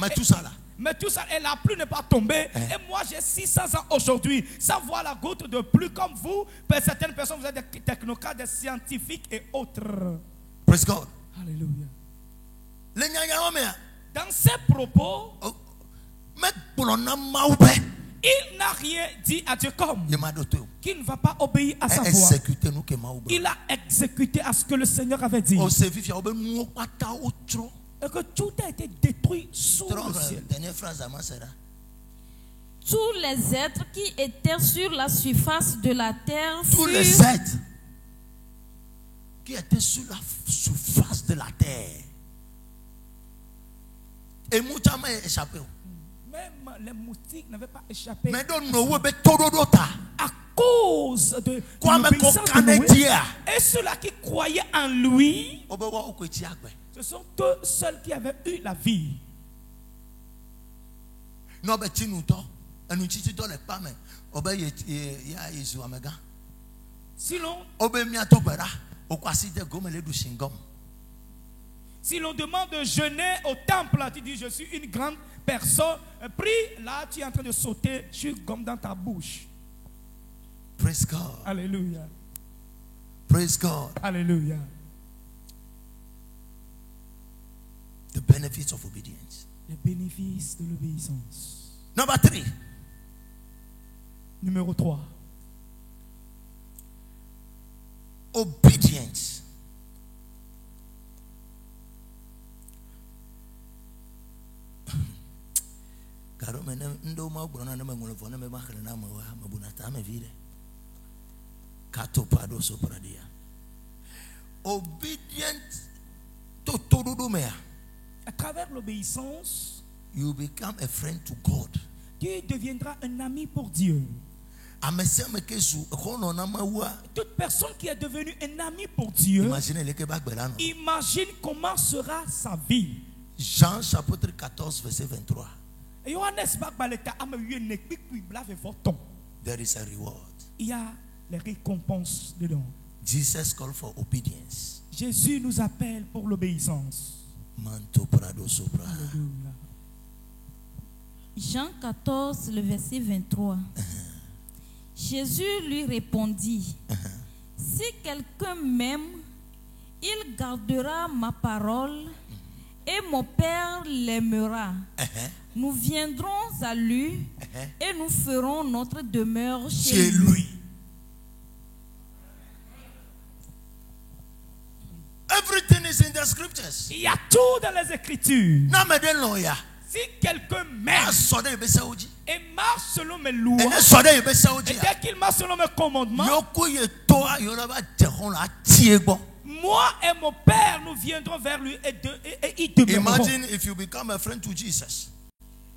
Mais tout ça, et la pluie n'est pas tombée. Et moi, j'ai 600 ans aujourd'hui. Sans voir la goutte de pluie comme vous, certaines personnes, vous êtes des technocrates, des scientifiques et autres. Praise God. Alléluia. Dans ces propos, il n'a rien dit à Dieu comme qu'il ne va pas obéir à sa voix. Il a exécuté à ce que le Seigneur avait dit. Et que tout a été détruit sous le ciel. Tous les êtres qui étaient sur la surface de la terre tous les êtres qui étaient sur la surface de la terre. Et Moutama est échappé. Même les moustiques n'avaient pas échappé. Mais à cause de l'obéissance de Noé. Et ceux-là qui croyaient en lui, ce sont eux seuls qui avaient eu la vie. Sinon, si l'on demande de jeûner au temple, tu dis je suis une grande personne, prie, là tu es en train de sauter, je suis comme dans ta bouche. Praise God. Alléluia. Praise God. Alléluia. The benefits of obedience. Les bénéfices de l'obéissance. Number 3. Numéro 3. Obedience. Obedient to Torudomea. À travers l'obéissance, You become a friend to God. tu deviendras un ami pour Dieu. Toute personne qui est devenue un ami pour Dieu, imagine comment sera sa vie. Jean chapitre 14 verset 23. There is a reward. Il y a les récompenses dedans. Jesus called for obedience. Jésus nous appelle pour l'obéissance. Manto prado sopra. Alléluia. Jean 14, le verset 23. Jésus lui répondit, si quelqu'un m'aime, il gardera ma parole et mon Père l'aimera. Nous viendrons à lui et nous ferons notre demeure chez lui. Everything is in the scriptures. Il y a tout dans les Écritures. Namedenoya. Si quelqu'un m'aime et marche selon mes lois, et dès qu'il marche selon mes commandements, moi et mon Père, nous viendrons vers lui et y demeurerons. Imagine if you become a friend to Jesus.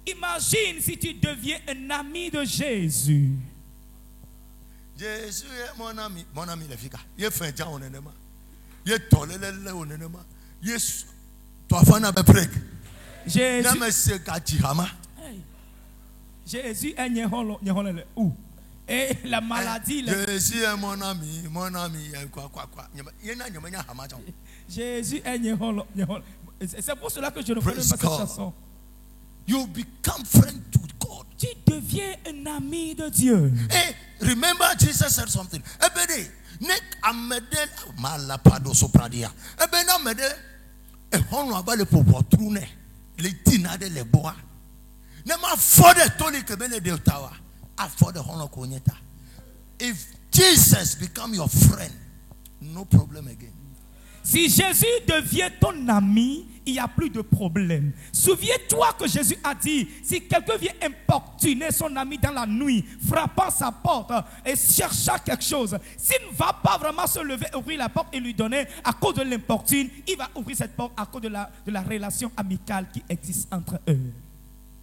Imagine si tu deviens un ami de Jésus. Jésus est mon ami les filles. Il fait déjà on est nema. Il tolele on est nema. Yes. Toi fana be prek. Jésus est où? Et la maladie. Jésus est mon ami, Jésus est c'est pour cela que je ne connais pas cette chanson. You become friend to God. Tu deviens un ami de Dieu. Hey, remember Jesus said something. Ebede, nek amede malapado sopradia. Ebede amede e hono abale popo trune. Le tinade le boa. Nema fode toli kebele de otawa. Afford the honor konyeta. If Jesus become your friend, no problem again. Si Jésus devient ton ami, il n'y a plus de problème. Souviens-toi que Jésus a dit, si quelqu'un vient importuner son ami dans la nuit, frappant sa porte et cherchant quelque chose, s'il ne va pas vraiment se lever, ouvrir la porte et lui donner à cause de l'importune, il va ouvrir cette porte à cause de la relation amicale qui existe entre eux.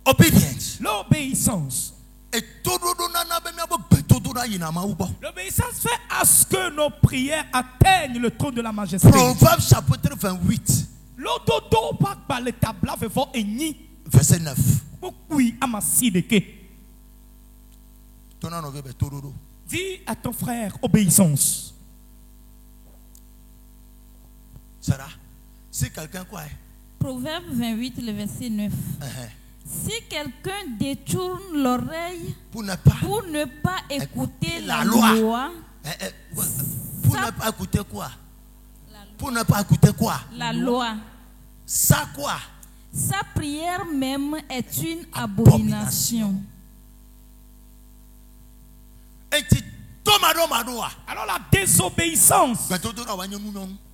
Obedience. L'obéissance. L'obéissance fait à ce que nos prières atteignent le trône de la majesté. Proverbes chapitre 28. Verset 9. Dis à ton frère obéissance. Sarah, si quelqu'un quoi? Proverbe 28, le verset 9. Si quelqu'un détourne l'oreille pour ne pas écouter la loi, pour ne pas écouter quoi? Pour ne pas écouter quoi? La loi. Ça quoi? Sa prière même est une abomination. Alors la désobéissance.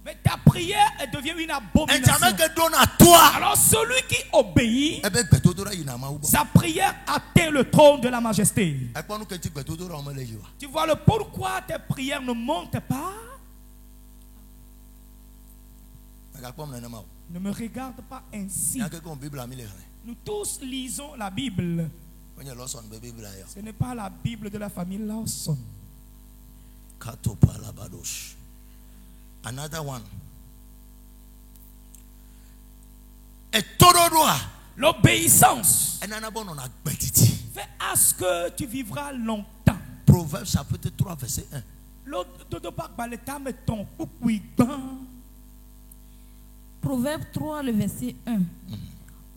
Mais ta prière devient une abomination. Alors celui qui obéit, sa prière atteint le trône de la majesté. Tu vois le pourquoi tes prières ne montent pas? Ne me regarde pas ainsi. Nous tous lisons la Bible. Ce n'est pas la Bible de la famille Lawson. Another one. L'obéissance fait à ce que tu vivras longtemps. Proverbe chapitre 3 verset 1. Proverbe 3 le verset 1.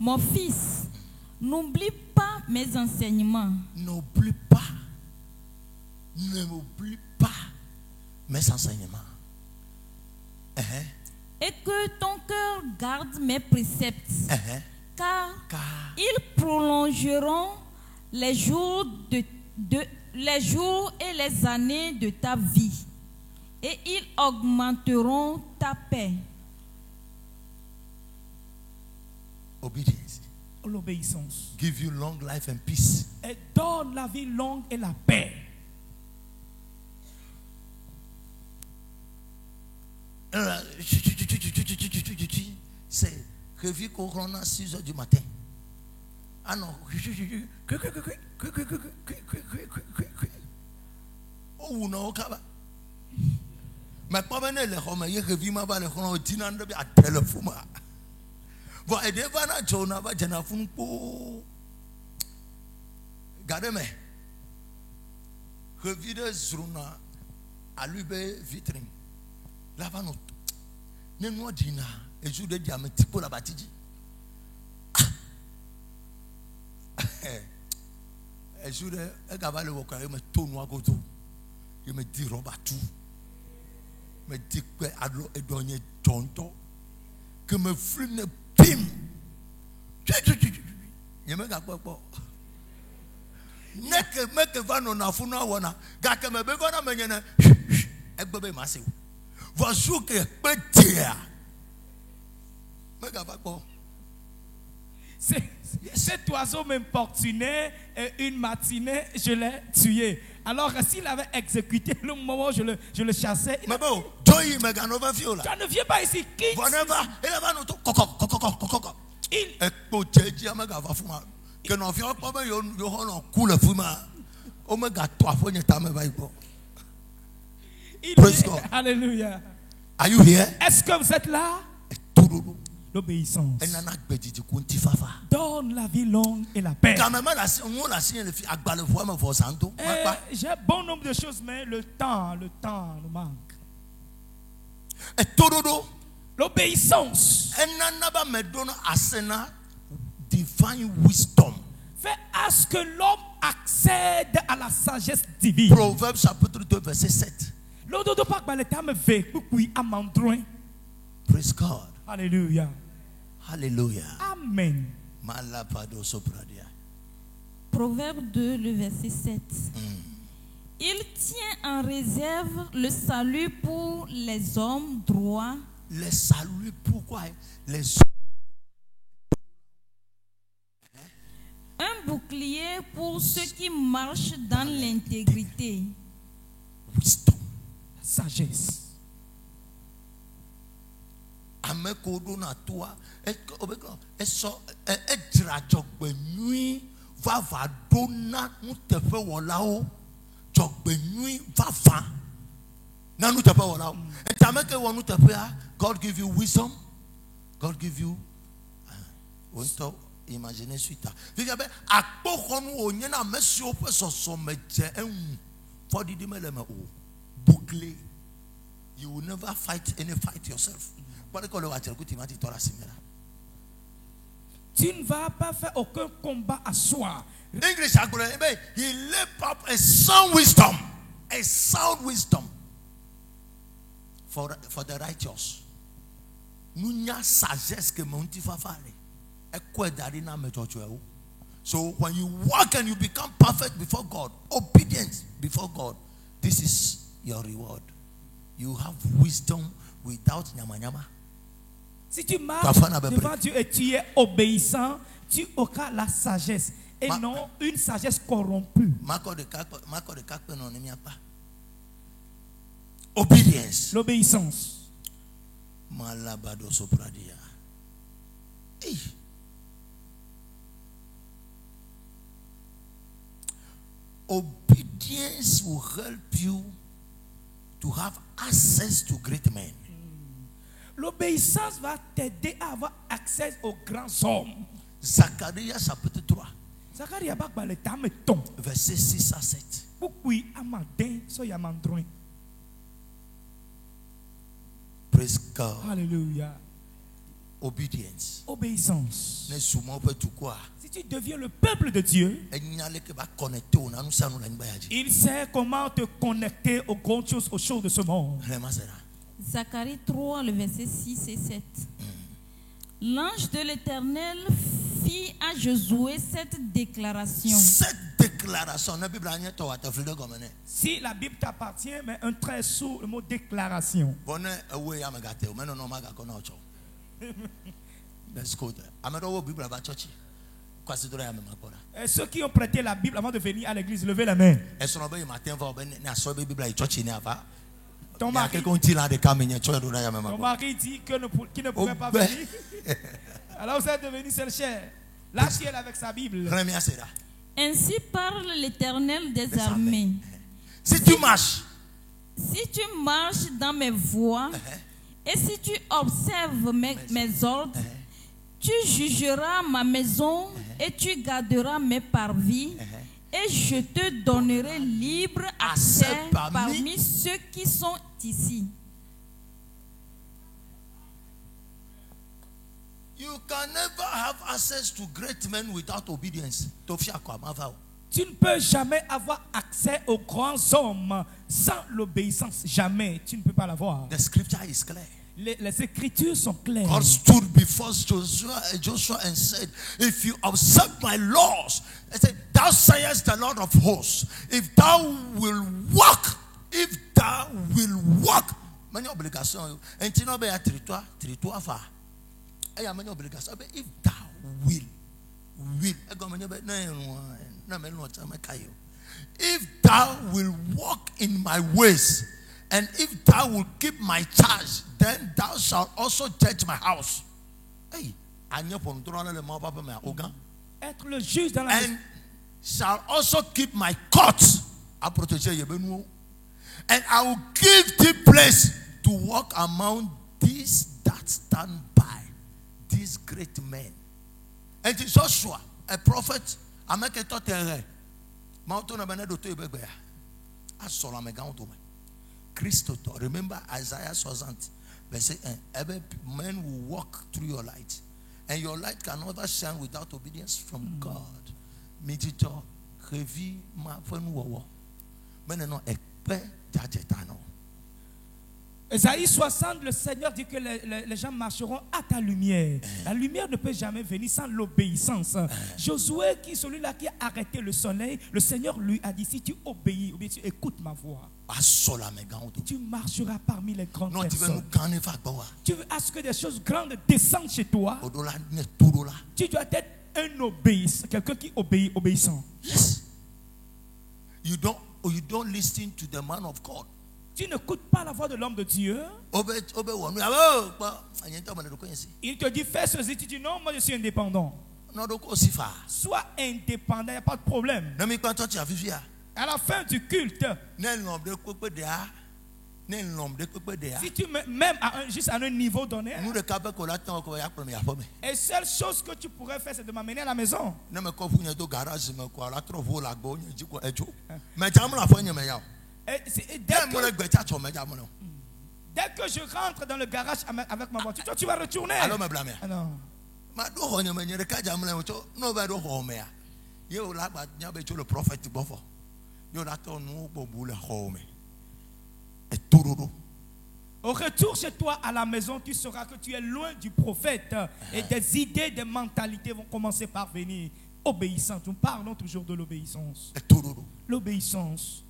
Mon fils, n'oublie pas mes enseignements. N'oublie pas mes enseignements. Et que ton cœur garde mes préceptes, car ils prolongeront les jours de les jours et les années de ta vie, et ils augmenteront ta paix. Obedience. L'obéissance. Give you long life and peace. Et donne la vie longue et la paix. C'est réveillé qu'on a à 6 heures du matin. Ah non. Oh non, mais pas venir les hommes, il réveille ma balle, on dit non, de à téléphone. Voilà, et des vannes, on a pas de fond pour. Gardez-moi. Réveille sur na à l'ubé vitrine. Là-bas, nous. Nous dîner et je dis à mes petits pour la bâtie. Et je dis à le vocal, il me tourne à côté. Il me dit roba tout. Me dit que Adlo est donné tonto. Que me flume pim. Il me gâte pas. Nek me que va non afuna wana. Gâte me begona me nyene. Et bébé massé. Voici que petit. Me gâte pas. Cet oiseau m'importunait et une matinée, je l'ai tué. Alors, s'il avait exécuté le moment où je le chassais, tu ne viens pas ici. Quitte. Praise God. Alléluia. Are you here? Est-ce que vous êtes là? L'obéissance. Donne la vie longue et la paix. J'ai bon nombre de choses, mais le temps nous manque. L'obéissance divine wisdom. Fait à ce que l'homme accède à la sagesse divine. Proverbes chapitre 2 verset 7. Praise God. Alléluia. Alléluia. Amen. Proverbe 2, le verset 7. Il tient en réserve le salut pour les hommes droits. Le salut pourquoi? Les Un bouclier pour ceux qui marchent dans l'intégrité. Wisdom. Sagesse. Amekodo na toi eso jogbe nui va dona nu tefe wolao jogbe nui va na nu tefe wolao etameke wonu tefe a. God give you wisdom, God give you wonto imaginer suite figa be akpokonu onye na mesi ope soso meje enwu for the meleme o bouclier. You will never fight any fight yourself. Tu ne vas pas faire aucun combat à soi. English, he left up a sound wisdom for the righteous. Nunya sagesse que mon tifafale. So when you walk and you become perfect before God, obedient before God, this is your reward. You have wisdom without nyama nyama. Si tu marches devant Dieu et tu es obéissant, tu auras la sagesse et non une sagesse corrompue. Obedience. L'obéissance. Obedience will help you to have access to great men. L'obéissance va t'aider à avoir accès aux grands hommes. Zacharie chapitre 3. Verset 6 à 7. Praise God. Alléluia. Obedience. Obéissance. Si tu deviens le peuple de Dieu, il sait comment te connecter aux grandes choses, aux choses de ce monde. Zacharie 3, le verset 6 et 7. L'ange de l'Éternel fit à Josué cette déclaration. Cette déclaration, la Bible a dit toi tu fais comme ça. Si la Bible t'appartient, mais un trait sous le mot déclaration. Bonne ouais ya magate, mais non maga kono cho. Let's go there. Amado Bible ba church. Quoi c'est toi ya makora. Et ceux qui ont prêté la Bible avant de venir à l'église, levez la main. Est-ce qu'on va matin va na so Bible à church ni ava. Ton mari Dit qu'il ne pouvait pas venir. Alors vous êtes devenu seul cher. Là, tu es avec sa Bible. Ainsi parle l'Éternel des armées. Si tu marches dans mes voies et si tu observes mes ordres, tu jugeras ma maison et tu garderas mes parvis. Et je te donnerai libre accès parmi ceux qui sont ici. You can never have access to great men without obedience. Tu ne peux jamais avoir accès aux grands hommes sans l'obéissance. Jamais. Tu ne peux pas l'avoir. The scripture is clear. Les écritures sont claires. God stood before Joshua and said, if you observe my laws, I said, thou sayest the Lord of hosts, if thou will walk, many obligations, and you know be a territoire fa. I am many obligations, but if thou will, if thou will walk in my ways, and if thou will keep my charge, then thou shalt also judge my house. Hey, être le juge dans la and shall also keep my courts. And I will give thee place to walk among these that stand by, these great men. And Joshua, a prophet, I make a total. Mountain of Benedoto Ibebea. I saw a megaunto. Christo, remember Isaiah 60, verse 1. Every man will walk through your light, and your light can never shine without obedience from God. Medito, revi ma fenu meneno ekpe jajetano. Esaïe 60, le Seigneur dit que les gens marcheront à ta lumière. La lumière ne peut jamais venir sans l'obéissance. Josué, qui celui-là qui a arrêté le soleil, le Seigneur lui a dit, si tu obéis, tu écoutes ma voix, tu marcheras parmi les grandes personnes. Tu veux à ce que des choses grandes descendent chez toi. Tu dois être un obéissant, quelqu'un qui obéit, obéissant. Yes. You don't listen to the man of God. Tu n'écoutes pas la voix de l'homme de Dieu. Il te dit fais ceci, tu dis non, moi je suis indépendant. Sois indépendant, il n'y a pas de problème. À la fin du culte, si tu m'aimes juste à un niveau donné, et seule chose que tu pourrais faire, c'est de m'amener à la maison. Dès que je rentre dans le garage avec ma voiture, toi, tu vas retourner. Alors me blâmer. Ah non. Le prophète au retour chez toi à la maison, tu sauras que tu es loin du prophète et des idées, des mentalités vont commencer par venir. Obéissance, nous parlons toujours de l'obéissance. L'obéissance.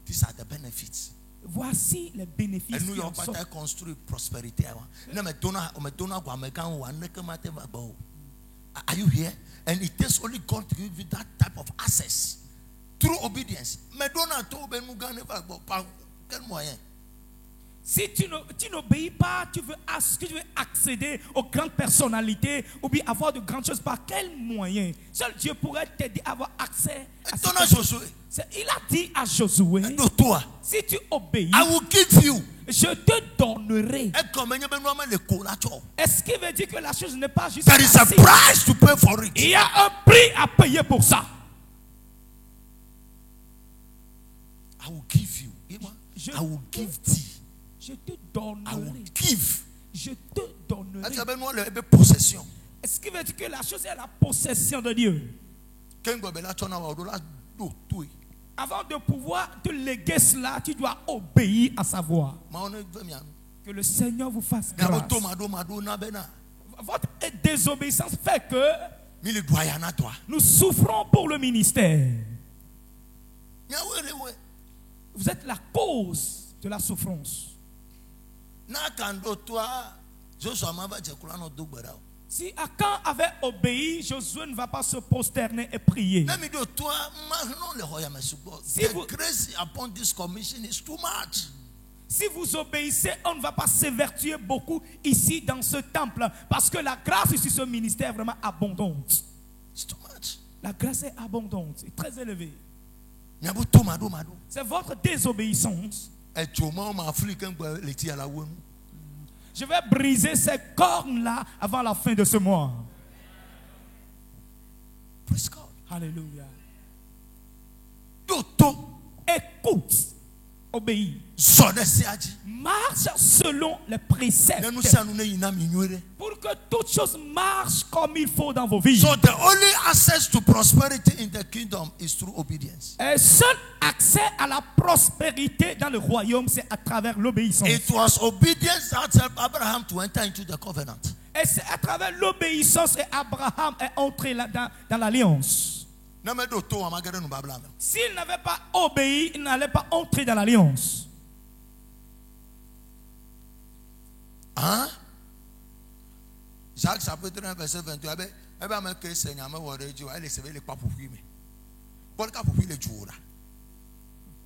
These are the benefits. Voici les bénéfices. New York construit prospérité. Are you here? And it takes only God to give you that type of access through obedience. Si tu n'obéis pas, tu veux accéder aux grandes personnalités ou bien avoir de grandes choses, par quel moyen? Seul Dieu pourrait t'aider à avoir accès à il a dit à Josué, si tu obéis, I will give you. Je te donnerai. Est-ce qu'il veut dire que la chose n'est pas juste? There is a price to pay for it. Il y a un prix à payer pour ça. I will give you. I will give thee. Je te donnerai. I will give. Je te donnerai. Possession. Est-ce qu'il veut dire que la chose est la possession de Dieu? Avant de pouvoir te léguer cela, tu dois obéir à sa voix. Que le Seigneur vous fasse grâce. votre désobéissance fait que mille doyen à toi. nous souffrons pour le ministère. Vous êtes la cause de la souffrance. Si Akan avait obéi, Josué ne va pas se prosterner et prier. Si vous obéissez, on ne va pas s'évertuer beaucoup ici dans ce temple. Parce que la grâce sur ce ministère est vraiment abondante. La grâce est abondante, c'est très élevé. C'est votre désobéissance. Je vais briser ces cornes-là avant la fin de ce mois. Alléluia. Écoute, obéis. Marche selon les préceptes. Pour que toutes choses marchent comme il faut dans vos vies. So the only access to prosperity in the kingdom is through obedience. Et seul accès à la prospérité dans le royaume, c'est à travers l'obéissance. It was obedience that helped Abraham to enter into the covenant. Et c'est à travers l'obéissance qu'Abraham est entré dans l'alliance. S'il n'avait pas obéi, il n'allait pas entrer dans l'alliance. Hein? Jacques chapitre 1 verset 22.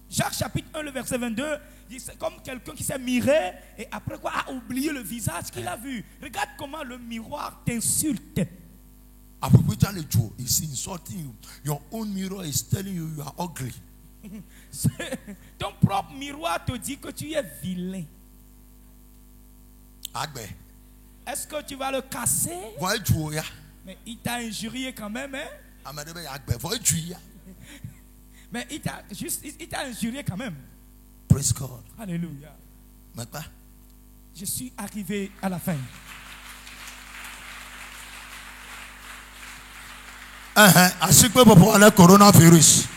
Jacques chapitre 1 le verset 22, c'est comme quelqu'un qui s'est miré et après quoi a oublié le visage qu'il a vu. Regarde comment le miroir t'insulte. He's insulting you. Your own mirror is telling you you are ugly. Ton propre miroir te dit que tu es vilain. Est-ce que tu vas le casser? Mais il t'a injurié quand même, hein? Mais il t'a injurié quand même. Praise God. Alléluia. Je suis arrivé à la fin. Coronavirus.